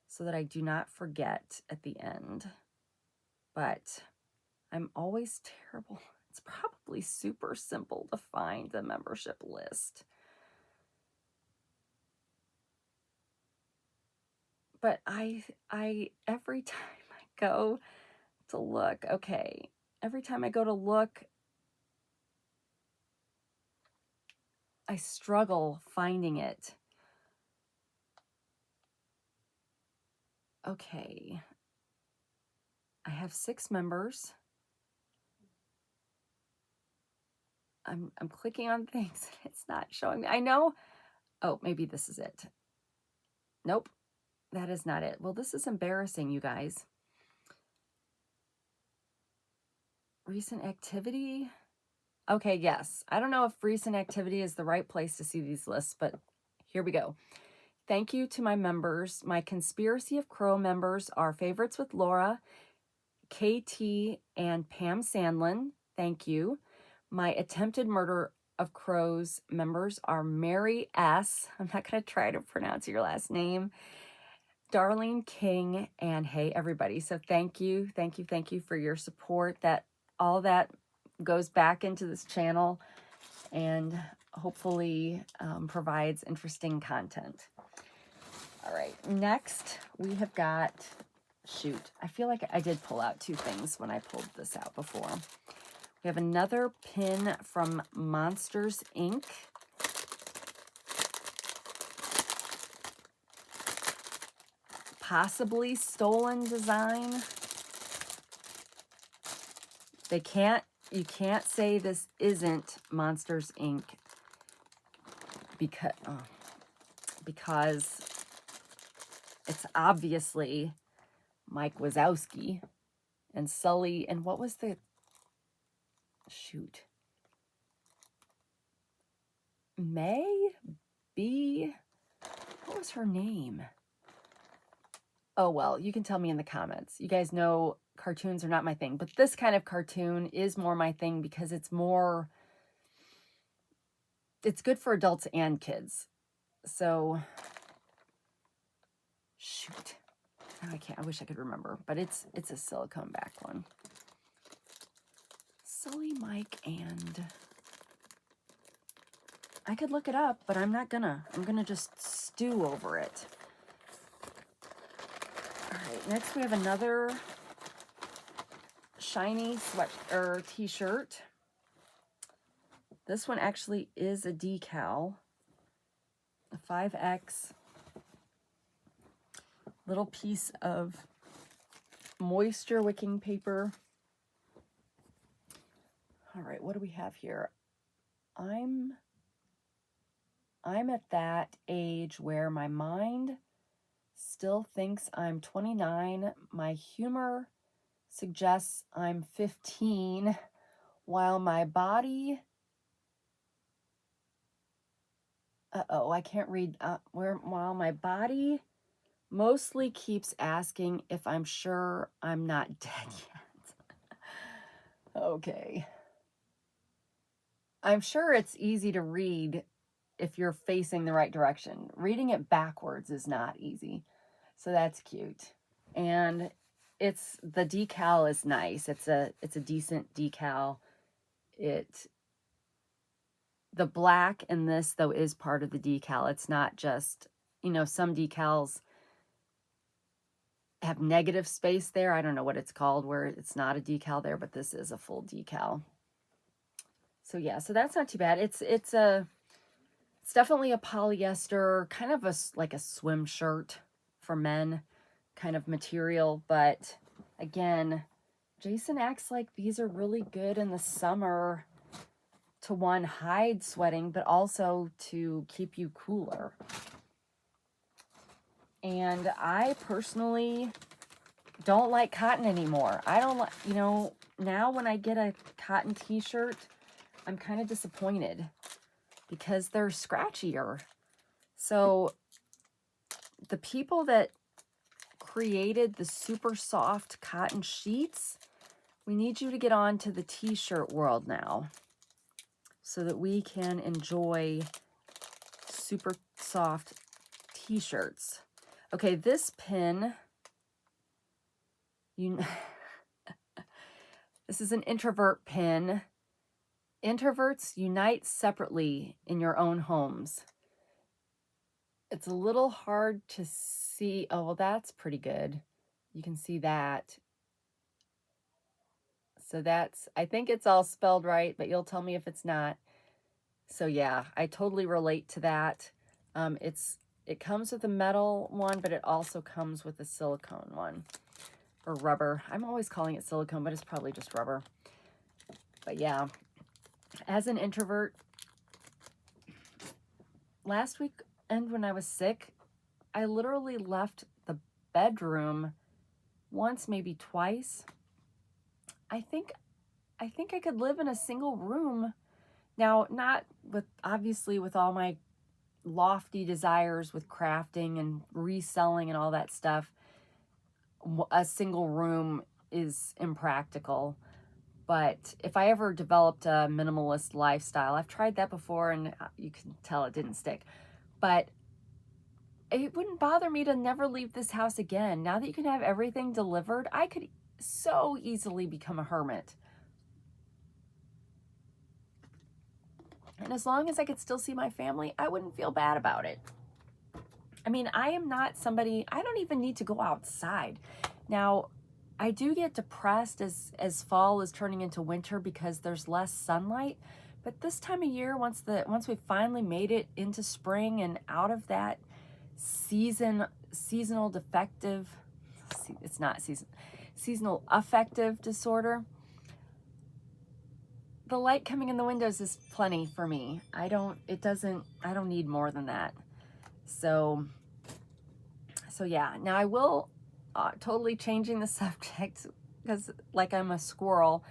so that I do not forget at the end. But I'm always terrible. It's probably super simple to find the membership list. But I every time I go to look, okay, every time I go to look, I struggle finding it. Okay. I have 6 members. I'm clicking on things. It's not showing me. I know. Oh, maybe this is it. Nope. That is not it. Well, this is embarrassing, you guys. Recent activity. Okay, yes. I don't know if recent activity is the right place to see these lists, but here we go. Thank you to my members. My Conspiracy of Crow members are Favorites with Laura, KT, and Pam Sandlin. Thank you. My Attempted Murder of Crows members are Mary S. I'm not going to try to pronounce your last name. Darlene King, and hey, everybody. So thank you for your support. All that goes back into this channel and hopefully provides interesting content. All right, next we have got, shoot, I feel like I did pull out 2 things when I pulled this out before. We have another pin from Monsters, Inc. Possibly stolen design. You can't say this isn't Monsters, Inc. because it's obviously Mike Wazowski and Sully, and what was the, shoot, May B, what was her name? Oh, well, you can tell me in the comments. You guys know cartoons are not my thing, but this kind of cartoon is more my thing because it's good for adults and kids. So, shoot. Now I wish I could remember, but it's a silicone back one. Sully, Mike, and I could look it up, but I'm not gonna. I'm gonna just stew over it. All right, next we have another shiny t-shirt. This one actually is a decal, a 5X little piece of moisture wicking paper. All right, what do we have here? I'm at that age where my mind still thinks I'm 29. My humor suggests I'm 15, while my body, I can't read, while my body mostly keeps asking if I'm sure I'm not dead yet. Okay. I'm sure it's easy to read if you're facing the right direction. Reading it backwards is not easy. So that's cute. And the decal is nice. It's a decent decal. The black in this though is part of the decal. It's not just, some decals have negative space there. I don't know what it's called where it's not a decal there, but this is a full decal. So yeah, so that's not too bad. It's definitely a polyester, kind of like a swim shirt for men kind of material. But again, Jason acts like these are really good in the summer to one, hide sweating, but also to keep you cooler. And I personally don't like cotton anymore. I don't like, now when I get a cotton t-shirt, I'm kind of disappointed because they're scratchier. So the people that created the super soft cotton sheets, we need you to get on to the t-shirt world now so that we can enjoy super soft t-shirts. Okay, this pin, this is an introvert pin. Introverts unite separately in your own homes. It's a little hard to see. Oh, well, that's pretty good. You can see that. So I think it's all spelled right, but you'll tell me if it's not. So yeah, I totally relate to that. It comes with a metal one, but it also comes with a silicone one or rubber. I'm always calling it silicone, but it's probably just rubber. But yeah, as an introvert, last week and when I was sick, I literally left the bedroom once, maybe twice. I think I could live in a single room. Now, not obviously with all my lofty desires with crafting and reselling and all that stuff. A single room is impractical. But if I ever developed a minimalist lifestyle, I've tried that before and you can tell it didn't stick. But it wouldn't bother me to never leave this house again. Now that you can have everything delivered, I could so easily become a hermit. And as long as I could still see my family, I wouldn't feel bad about it. I mean, I am not somebody, I don't even need to go outside. Now, I do get depressed as fall is turning into winter because there's less sunlight. But this time of year, once we finally made it into spring and out of that seasonal defective, it's not seasonal affective disorder, the light coming in the windows is plenty for me. I don't need more than that. So yeah, now I will totally changing the subject because like I'm a squirrel.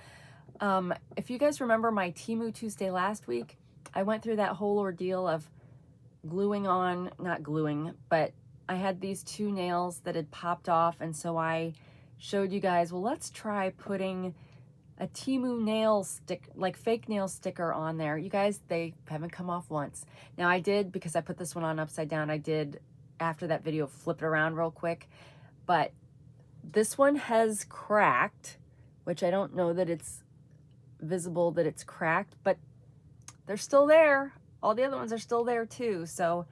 If you guys remember my Temu Tuesday last week, I went through that whole ordeal of not gluing, but I had these two nails that had popped off. And so I showed you guys, well, let's try putting a Temu nail like fake nail sticker on there. You guys, they haven't come off once. Now I did, because I put this one on upside down, I did after that video flip it around real quick, but this one has cracked, which I don't know that it's visible that it's cracked, but they're still there. All the other ones are still there too. So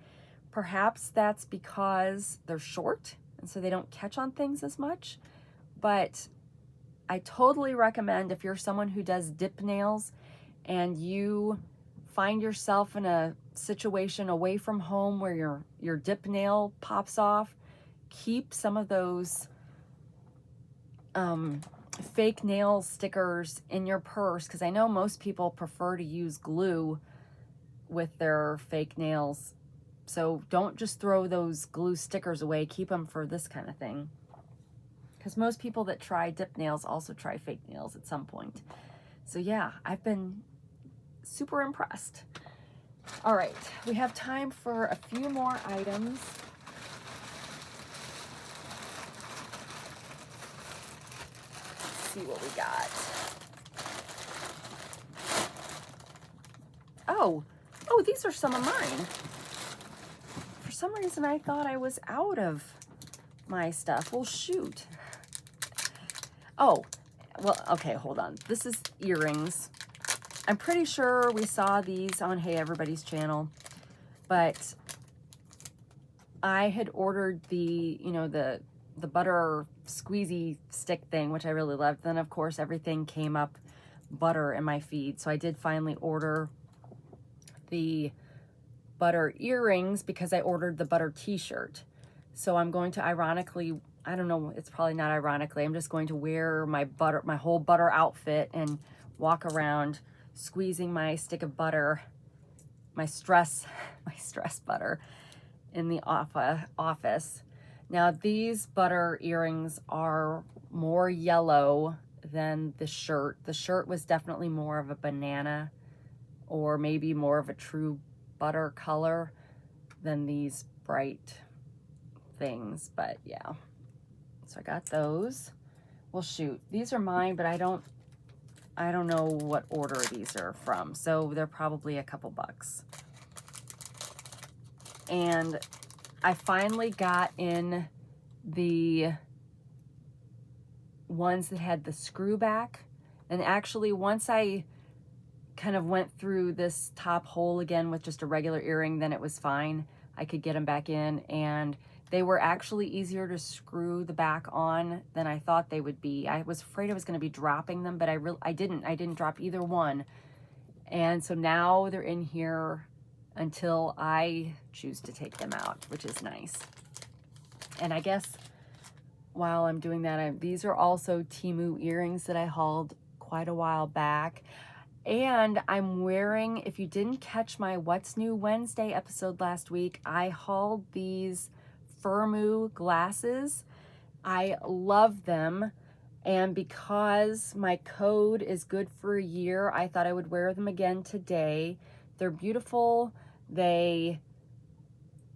perhaps that's because they're short and so they don't catch on things as much. But I totally recommend, if you're someone who does dip nails and you find yourself in a situation away from home where your dip nail pops off, keep some of those fake nail stickers in your purse, because I know most people prefer to use glue with their fake nails. So don't just throw those glue stickers away. Keep them for this kind of thing. Because most people that try dip nails also try fake nails at some point. So yeah, I've been super impressed. All right, we have time for a few more items. see what we got. Oh, these are some of mine. For some reason, I thought I was out of my stuff. Well, shoot. Oh, well, okay, hold on. This is earrings. I'm pretty sure we saw these on Hey Everybody's channel, but I had ordered the, you know, the butter squeezy stick thing, which I really loved. Then, of course, everything came up butter in my feed. So I did finally order the butter earrings because I ordered the butter t-shirt. So I'm going to ironically, I don't know, it's probably not ironically, I'm just going to wear my whole butter outfit and walk around squeezing my stick of butter, my stress butter in the office. Now these butter earrings are more yellow than the shirt. The shirt was definitely more of a banana or maybe more of a true butter color than these bright things, but yeah. So I got those. Well, shoot, these are mine, but I don't know what order these are from, so they're probably a couple bucks. And I finally got in the ones that had the screw back. And actually, once I kind of went through this top hole again with just a regular earring, then it was fine. I could get them back in, and they were actually easier to screw the back on than I thought they would be. I was afraid I was going to be dropping them, but I didn't drop either one. And so now they're in here until I choose to take them out, which is nice. And I guess while I'm doing that, these are also Temu earrings that I hauled quite a while back. And I'm wearing, if you didn't catch my What's New Wednesday episode last week, I hauled these Temu glasses. I love them. And because my code is good for a year, I thought I would wear them again today. They're beautiful. They're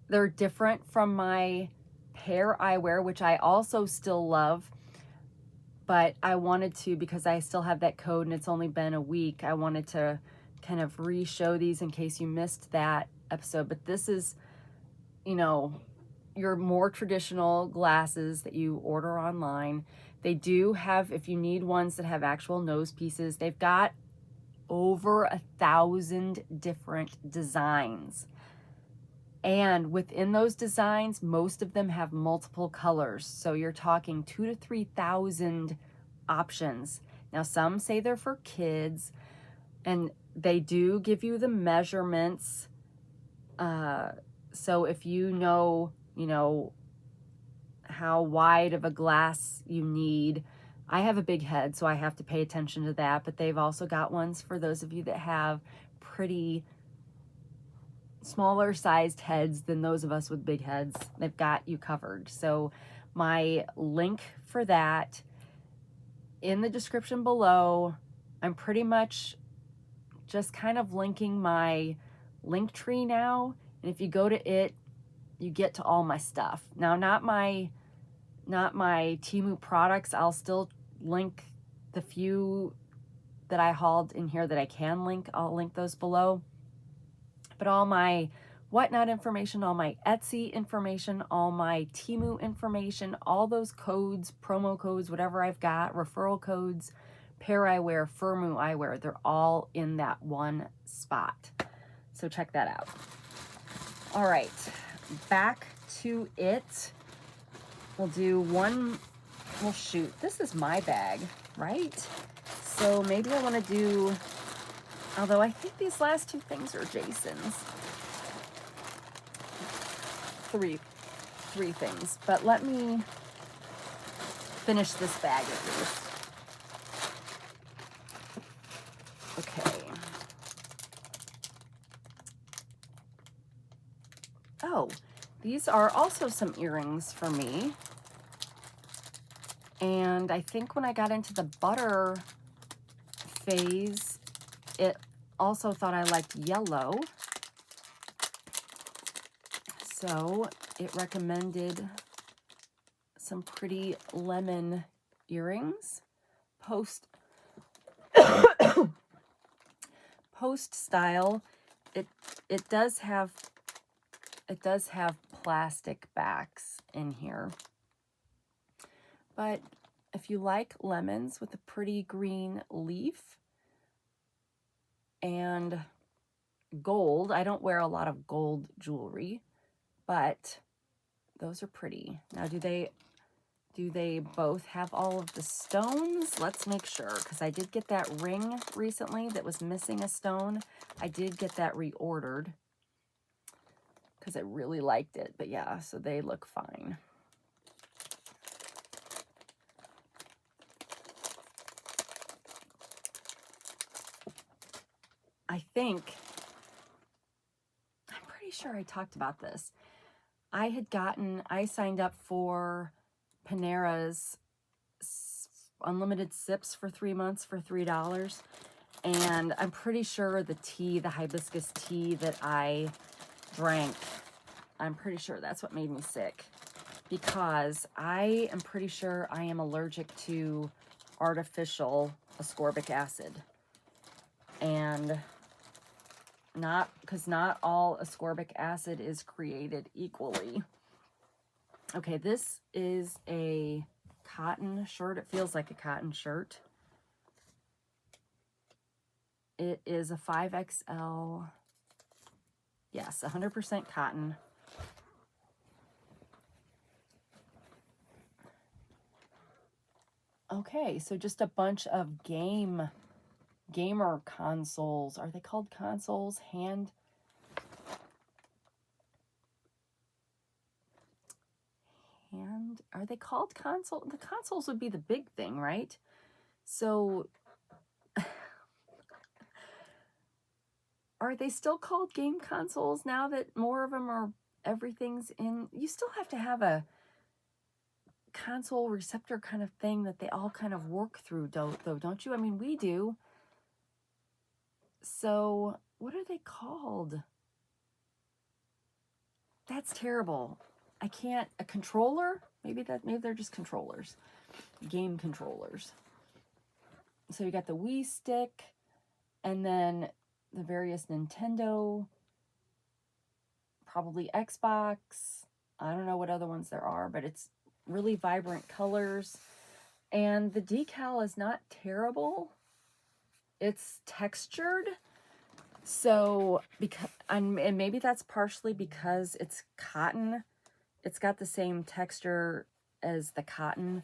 different from my pear eyewear, which I also still love. But I wanted to, because I still have that code and it's only been a week, I wanted to kind of re-show these in case you missed that episode. But this is, you know, your more traditional glasses that you order online. They do have, if you need ones that have actual nose pieces, they've got over 1,000 different designs. And within those designs, most of them have multiple colors. So you're talking 2,000 to 3,000 options. Now, some say they're for kids, and they do give you the measurements. So if you know, how wide of a glass you need. I have a big head, so I have to pay attention to that. But they've also got ones for those of you that have pretty smaller sized heads than those of us with big heads. They've got you covered. So my link for that in the description below. I'm pretty much just kind of linking my link tree now. And if you go to it, you get to all my stuff. Now, not my Temu products. I'll still link the few that I hauled in here that I can link. I'll link those below. But all my whatnot information, all my Etsy information, all my Temu information, all those codes, promo codes, whatever I've got, referral codes, pear eyewear, Temu eyewear, they're all in that one spot. So check that out. All right, back to it. We'll do one, well shoot, this is my bag, right? So maybe I want to do, although I think these last two things are Jason's. Three things, but let me finish this bag at least. Okay. Oh, these are also some earrings for me. And I think when I got into the butter phase, it also thought I liked yellow. So it recommended some pretty lemon earrings. post style. It does have plastic backs in here. But if you like lemons with a pretty green leaf and gold, I don't wear a lot of gold jewelry, but those are pretty. Now, do they both have all of the stones? Let's make sure, because I did get that ring recently that was missing a stone. I did get that reordered because I really liked it. But yeah, so they look fine. I'm pretty sure I talked about this. I signed up for Panera's unlimited sips for 3 months for $3. And I'm pretty sure the hibiscus tea that I drank, I'm pretty sure that's what made me sick. Because I am pretty sure I am allergic to artificial ascorbic acid. And because not all ascorbic acid is created equally. Okay, this is a cotton shirt. It feels like a cotton shirt. It is a 5XL. Yes, 100% cotton. Okay, so just a bunch of gamer consoles. Are they called consoles? Are they called console? The consoles would be the big thing, right? So are they still called game consoles now that more of them are, everything's in? You still have to have a console receptor kind of thing that they all kind of work through, though, don't you? I mean, we do. So what are they called? That's terrible. I can't. A controller? Maybe they're just controllers. Game controllers. So you got the Wii stick, and then the various Nintendo, probably Xbox. I don't know what other ones there are, but it's really vibrant colors. And the decal is not terrible. It's textured. So, and maybe that's partially because it's cotton. It's got the same texture as the cotton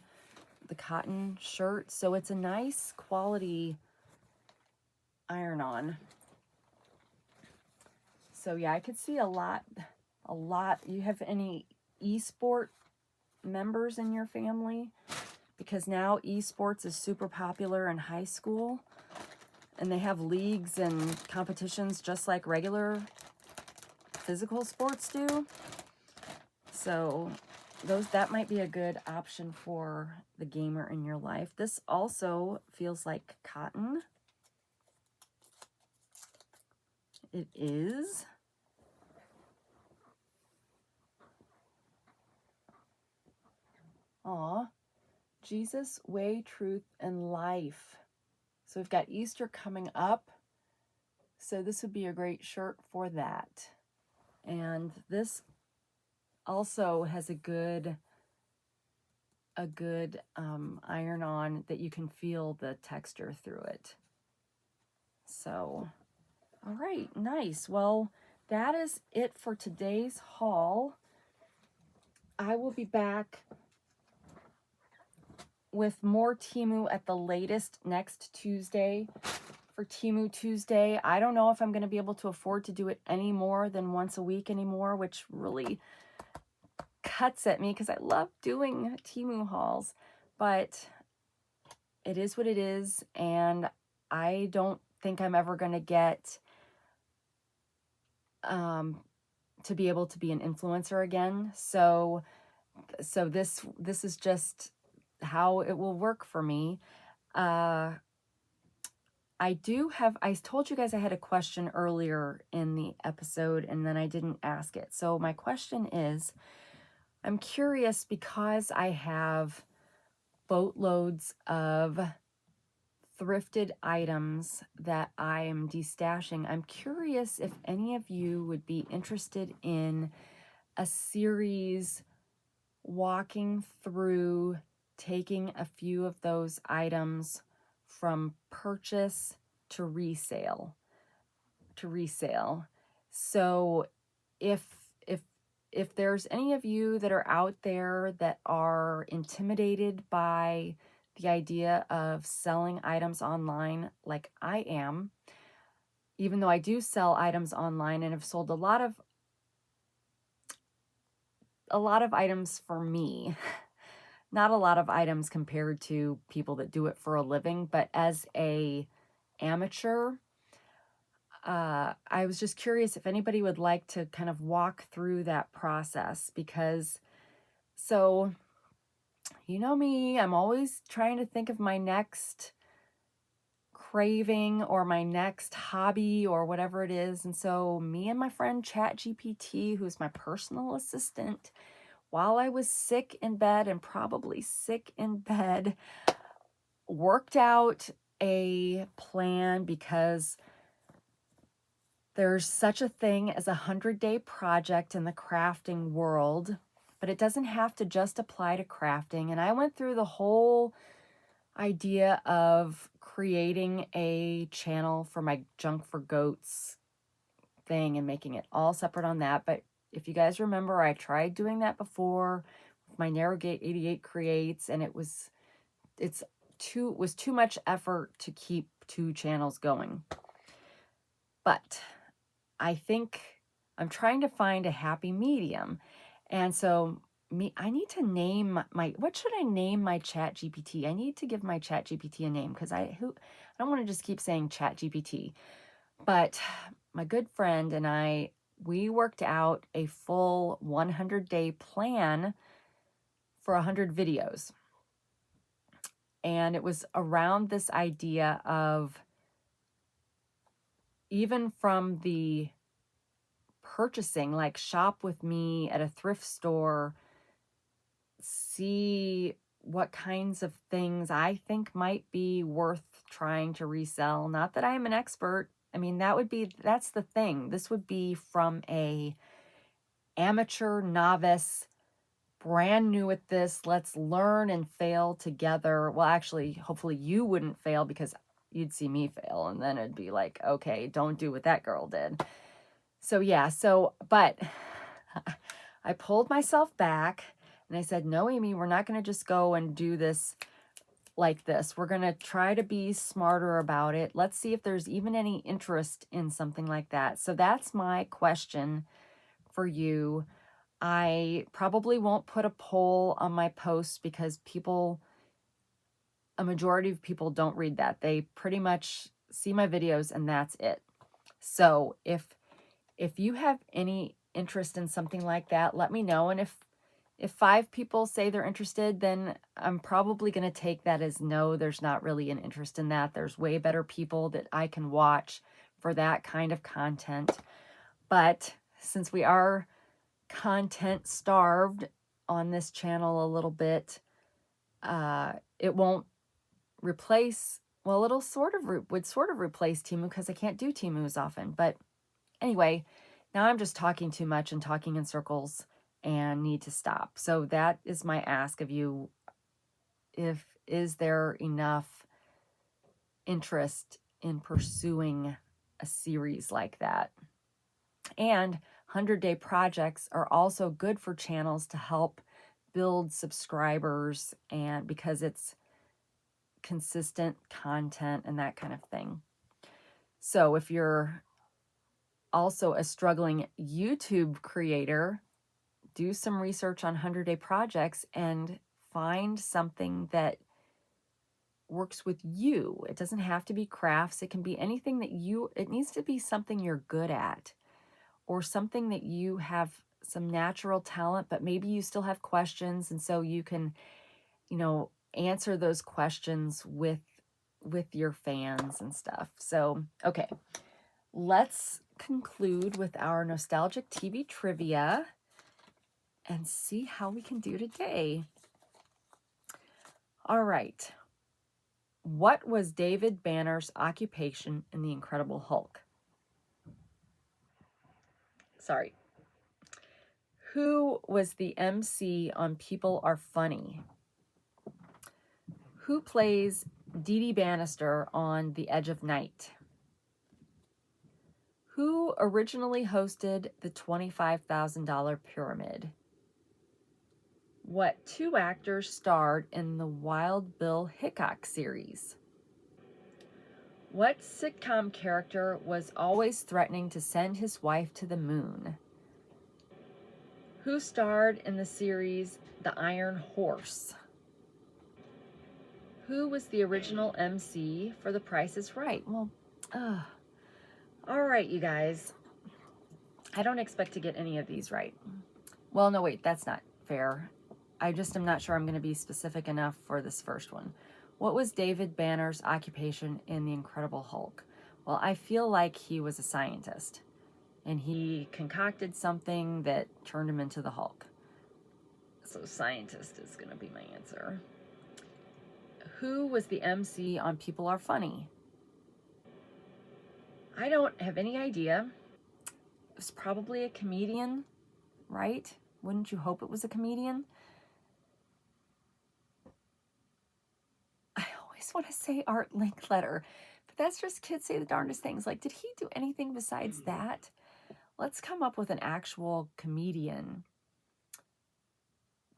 shirt. So it's a nice quality iron-on. So yeah, I could see a lot. You have any esport members in your family? Because now esports is super popular in high school. And they have leagues and competitions just like regular physical sports do. So that might be a good option for the gamer in your life. This also feels like cotton. It is. Aw. Jesus, Way, Truth, and Life. So we've got Easter coming up. So this would be a great shirt for that. And this also has a good iron-on that you can feel the texture through it. So, all right, nice. Well, that is it for today's haul. I will be back with more Temu at the latest next Tuesday for Temu Tuesday. I don't know if I'm going to be able to afford to do it any more than once a week anymore, which really cuts at me because I love doing Temu hauls, but it is what it is, and I don't think I'm ever going to get to be able to be an influencer again. So this is just how it will work for me. I told you guys I had a question earlier in the episode and then I didn't ask it. So my question is, I'm curious because I have boatloads of thrifted items that I am destashing. I'm curious if any of you would be interested in a series walking through taking a few of those items from purchase to resale. So if if if there's any of you that are out there that are intimidated by the idea of selling items online like I am, even though I do sell items online and have sold a lot of items for me, not a lot of items compared to people that do it for a living, but as a amateur, I was just curious if anybody would like to kind of walk through that process, because so you know me, I'm always trying to think of my next craving or my next hobby or whatever it is. And so me and my friend ChatGPT, who's my personal assistant, while I was sick in bed and probably sick in bed, worked out a plan, because there's such a thing as a 100-day project in the crafting world, but it doesn't have to just apply to crafting. And I went through the whole idea of creating a channel for my Junk for Goats thing and making it all separate on that. But if you guys remember, I tried doing that before with my Narrowgate 88 Creates, and it was too much effort to keep 2 channels going. But I think I'm trying to find a happy medium. And so I need to name what should I name my Chat GPT? I need to give my Chat GPT a name, because I don't want to just keep saying Chat GPT. But my good friend and I, we worked out a full 100-day plan for 100 videos. And it was around this idea of, even from the purchasing, like shop with me at a thrift store, see what kinds of things I think might be worth trying to resell. Not that I'm an expert. I mean, that's the thing. This would be from a amateur, novice, brand new at this. Let's learn and fail together. Well, actually, hopefully you wouldn't fail, because you'd see me fail and then it'd be like, okay, don't do what that girl did. So yeah, but I pulled myself back and I said, no, Amy, we're not going to just go and do this like this. We're going to try to be smarter about it. Let's see if there's even any interest in something like that. So that's my question for you. I probably won't put a poll on my posts, because a majority of people don't read that. They pretty much see my videos and that's it. So if you have any interest in something like that, let me know. And if 5 people say they're interested, then I'm probably going to take that as no, there's not really an interest in that. There's way better people that I can watch for that kind of content. But since we are content starved on this channel a little bit, it won't replace, well, would sort of replace Temu, because I can't do Temu as often. But anyway, now I'm just talking too much and talking in circles and need to stop. So that is my ask of you. Is there enough interest in pursuing a series like that? And 100-day projects are also good for channels to help build subscribers, and because it's consistent content and that kind of thing. So if you're also a struggling YouTube creator, do some research on 100-day projects and find something that works with you. It doesn't have to be crafts. It can be anything it needs to be something you're good at, or something that you have some natural talent, but maybe you still have questions. And so you can, answer those questions with your fans and stuff. So, okay, let's conclude with our nostalgic TV trivia and see how we can do today. All right. What was David Banner's occupation in The Incredible Hulk? Sorry. Who was the MC on People Are Funny? Who plays Dee Dee Bannister on The Edge of Night? Who originally hosted the $25,000 Pyramid? What two actors starred in the Wild Bill Hickok series? What sitcom character was always threatening to send his wife to the moon? Who starred in the series The Iron Horse? Who was the original MC for The Price is Right? Well, all right, you guys. I don't expect to get any of these right. Well, no, wait, that's not fair. I just am not sure I'm going to be specific enough for this first one. What was David Banner's occupation in The Incredible Hulk? Well, I feel like he was a scientist, and he concocted something that turned him into the Hulk. So scientist is going to be my answer. Who was the MC on People Are Funny? I don't have any idea. It was probably a comedian, right? Wouldn't you hope it was a comedian? I always want to say Art Linkletter, but that's just kids say the darndest things. Like, did he do anything besides that? Let's come up with an actual comedian.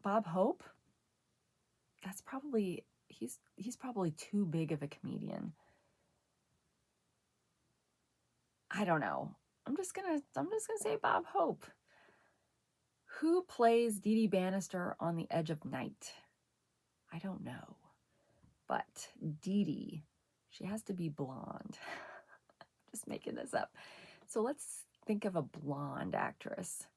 Bob Hope? That's probably, he's probably too big of a comedian. I don't know. I'm just gonna say Bob Hope. Who plays Dee Dee Bannister on The Edge of Night? I don't know. But Dee Dee, she has to be blonde. Just making this up. So let's think of a blonde actress.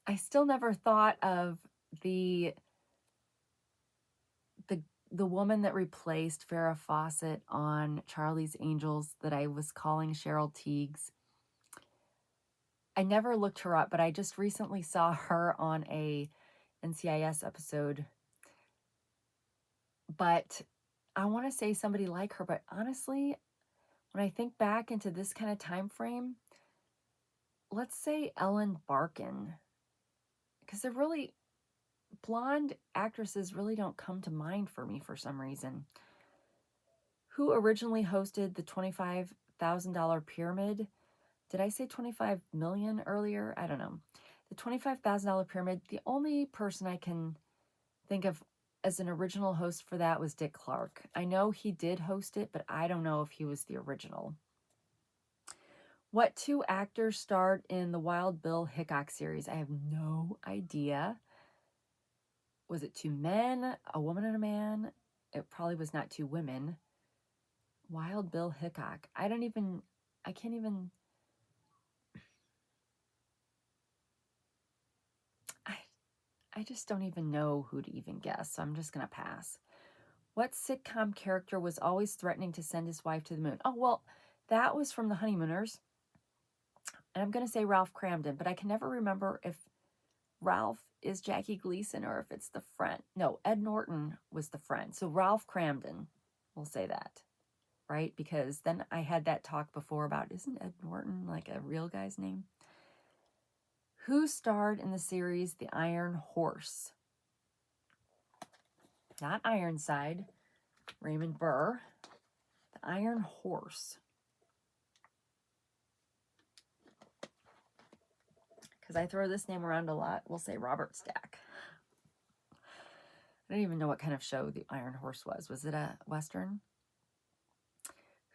I still never thought of the woman that replaced Farrah Fawcett on Charlie's Angels that I was calling Cheryl Tiegs. I never looked her up, but I just recently saw her on a NCIS episode. But I want to say somebody like her, but honestly, when I think back into this kind of time frame, let's say Ellen Barkin, because they're really, blonde actresses really don't come to mind for me for some reason. Who originally hosted the $25,000 Pyramid? Did I say 25 million earlier? I don't know. The $25,000 Pyramid, the only person I can think of as an original host for that was Dick Clark. I know he did host it, but I don't know if he was the original. What two actors starred in the Wild Bill Hickok series? I have no idea. Was it two men, a woman and a man? It probably was not two women. Wild Bill Hickok. I just don't even know who to even guess, so I'm just going to pass. What sitcom character was always threatening to send his wife to the moon? Oh, well, that was from The Honeymooners. And I'm going to say Ralph Cramden, but I can never remember if Ralph is Jackie Gleason or if it's the friend. No, Ed Norton was the friend. So Ralph Cramden, we'll say that, right? Because then I had that talk before about, isn't Ed Norton like a real guy's name? Who starred in the series The Iron Horse? Not Ironside, Raymond Burr. The Iron Horse. Because I throw this name around a lot, we'll say Robert Stack. I don't even know what kind of show The Iron Horse was. Was it a Western?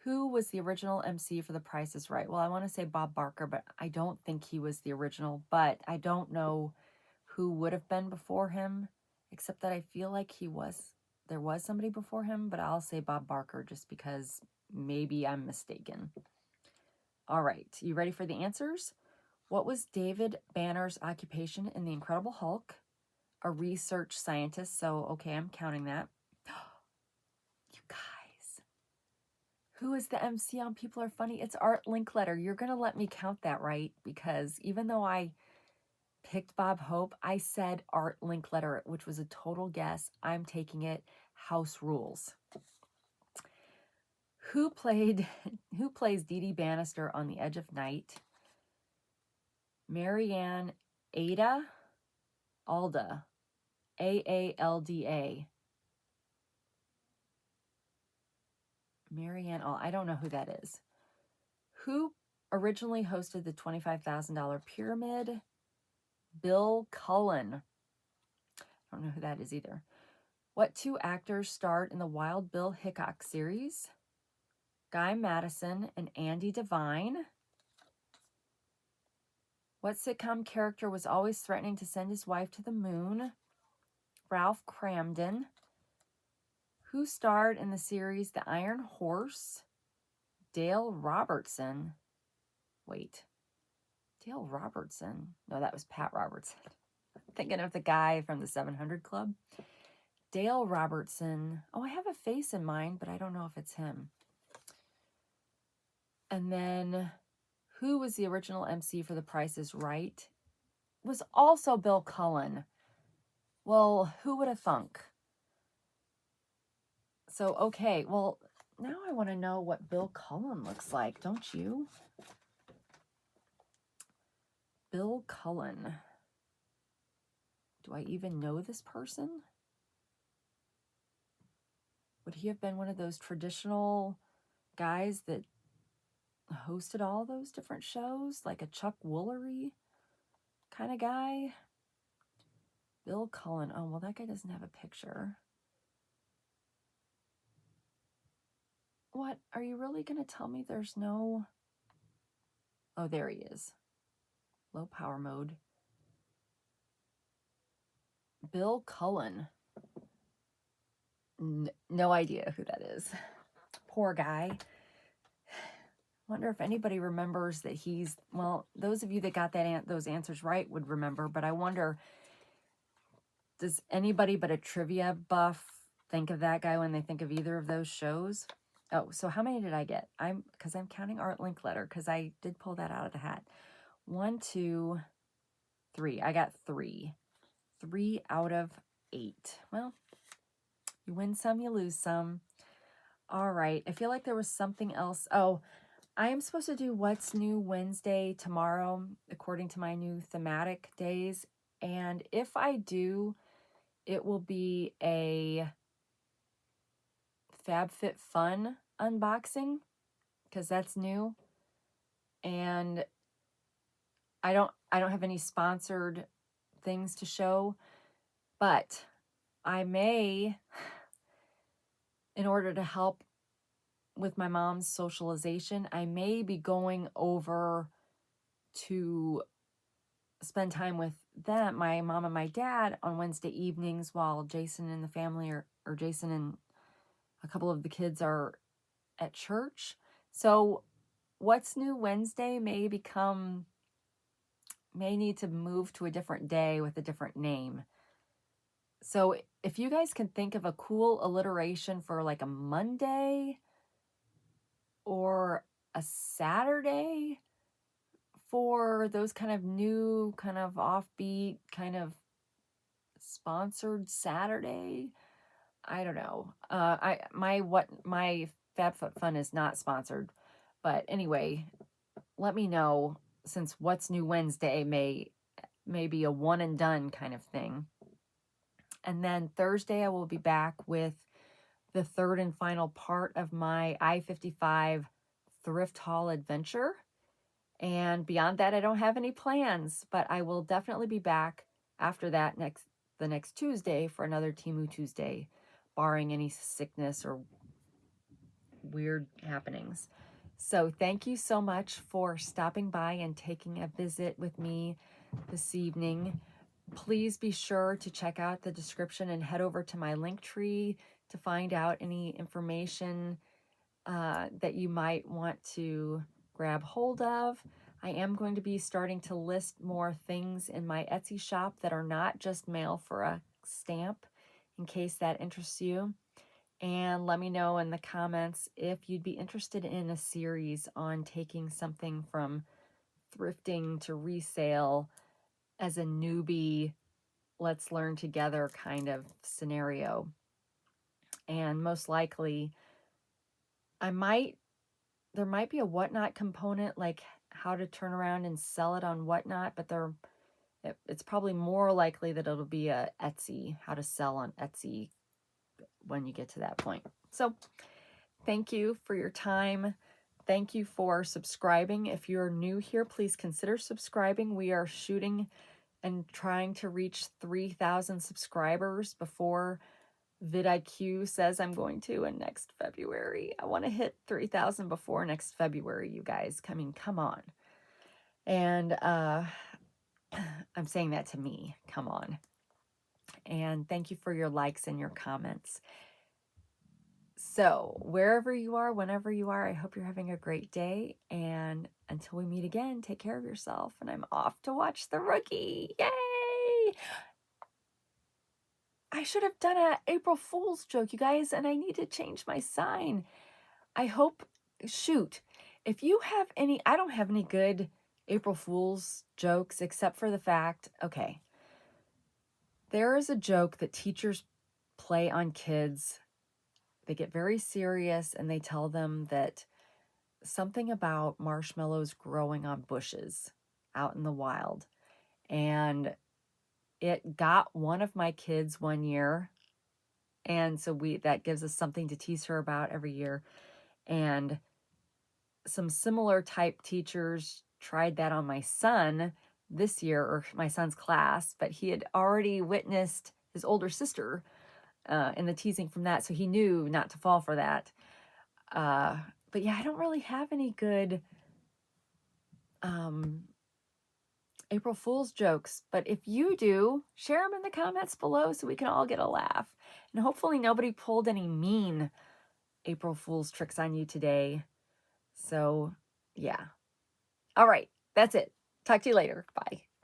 Who was the original MC for The Price is Right? Well, I want to say Bob Barker, but I don't think he was the original. But I don't know who would have been before him, except that I feel like there was somebody before him, but I'll say Bob Barker just because maybe I'm mistaken. All right, you ready for the answers? What was David Banner's occupation in The Incredible Hulk? A research scientist, so okay, I'm counting that. You guys, who is the MC on People Are Funny? It's Art Linkletter. You're going to let me count that, right? Because even though I picked Bob Hope, I said Art Linkletter, which was a total guess. I'm taking it. House Rules. Who plays Dee Dee Bannister on The Edge of Night? Marianne Alda, Aalda. Marianne, I don't know who that is. Who originally hosted the $25,000 pyramid? Bill Cullen. I don't know who that is either. What two actors starred in the Wild Bill Hickok series? Guy Madison and Andy Devine. What sitcom character was always threatening to send his wife to the moon? Ralph Cramden. Who starred in the series The Iron Horse? Dale Robertson. Wait. Dale Robertson? No, that was Pat Robertson. Thinking of the guy from the 700 Club. Dale Robertson. Oh, I have a face in mind, but I don't know if it's him. And then, who was the original MC for The Price is Right? Was also Bill Cullen. Well, who would have thunk? So, okay, well, now I want to know what Bill Cullen looks like, don't you? Bill Cullen. Do I even know this person? Would he have been one of those traditional guys that hosted all those different shows? Like a Chuck Woolery kind of guy? Bill Cullen. Oh, well, that guy doesn't have a picture. What? Are you really going to tell me there's no... Oh, there he is. Low power mode. Bill Cullen. No idea who that is. Poor guy. Wonder if anybody remembers that he's... Well, those of you that got those answers right would remember, but I wonder, does anybody but a trivia buff think of that guy when they think of either of those shows? Oh, so how many did I get? Because I'm counting Art Linkletter, because I did pull that out of the hat. 1, 2, 3. I got 3. 3 out of 8. Well, you win some, you lose some. All right. I feel like there was something else. Oh, I am supposed to do What's New Wednesday tomorrow, according to my new thematic days. And if I do, it will be a FabFitFun unboxing, because that's new. And I don't have any sponsored things to show, but I may, in order to help with my mom's socialization, I may be going over to spend time with them, my mom and my dad, on Wednesday evenings while Jason and the family or Jason and a couple of the kids are at church. So What's New Wednesday may need to move to a different day with a different name. So if you guys can think of a cool alliteration for like a Monday or a Saturday for those kind of new, kind of offbeat, kind of sponsored Saturday, I don't know. My FabFitFun is not sponsored, but anyway, let me know, since What's New Wednesday may be a one and done kind of thing. And then Thursday I will be back with the third and final part of my I-55 thrift haul adventure. And beyond that, I don't have any plans, but I will definitely be back after that the next Tuesday for another Temu Tuesday, barring any sickness or weird happenings. So thank you so much for stopping by and taking a visit with me this evening. Please be sure to check out the description and head over to my Linktree to find out any information that you might want to grab hold of. I am going to be starting to list more things in my Etsy shop that are not just mail for a stamp, in case that interests you. And let me know in the comments if you'd be interested in a series on taking something from thrifting to resale as a newbie, let's learn together kind of scenario. And most likely, there might be a Whatnot component, like how to turn around and sell it on Whatnot, but it's probably more likely that it'll be a Etsy, how to sell on Etsy when you get to that point. So thank you for your time. Thank you for subscribing. If you're new here, please consider subscribing. We are shooting and trying to reach 3,000 subscribers before vidIQ says I'm going to in next February. I want to hit 3,000 before next February, you guys. I mean, come on. And I'm saying that to me. Come on. And thank you for your likes and your comments. So wherever you are, whenever you are, I hope you're having a great day. And until we meet again, take care of yourself. And I'm off to watch The Rookie. Yay! I should have done an April Fool's joke, you guys, and I need to change my sign. I hope, shoot, if you have any, I don't have any good April Fool's jokes except for the fact, okay, there is a joke that teachers play on kids. They get very serious and they tell them that something about marshmallows growing on bushes out in the wild. And it got one of my kids one year. And so that gives us something to tease her about every year. And some similar type teachers tried that on my son this year, or my son's class, but he had already witnessed his older sister in the teasing from that. So he knew not to fall for that. But yeah, I don't really have any good April Fool's jokes. But if you do, share them in the comments below so we can all get a laugh. And hopefully nobody pulled any mean April Fool's tricks on you today. So yeah. All right. That's it. Talk to you later. Bye.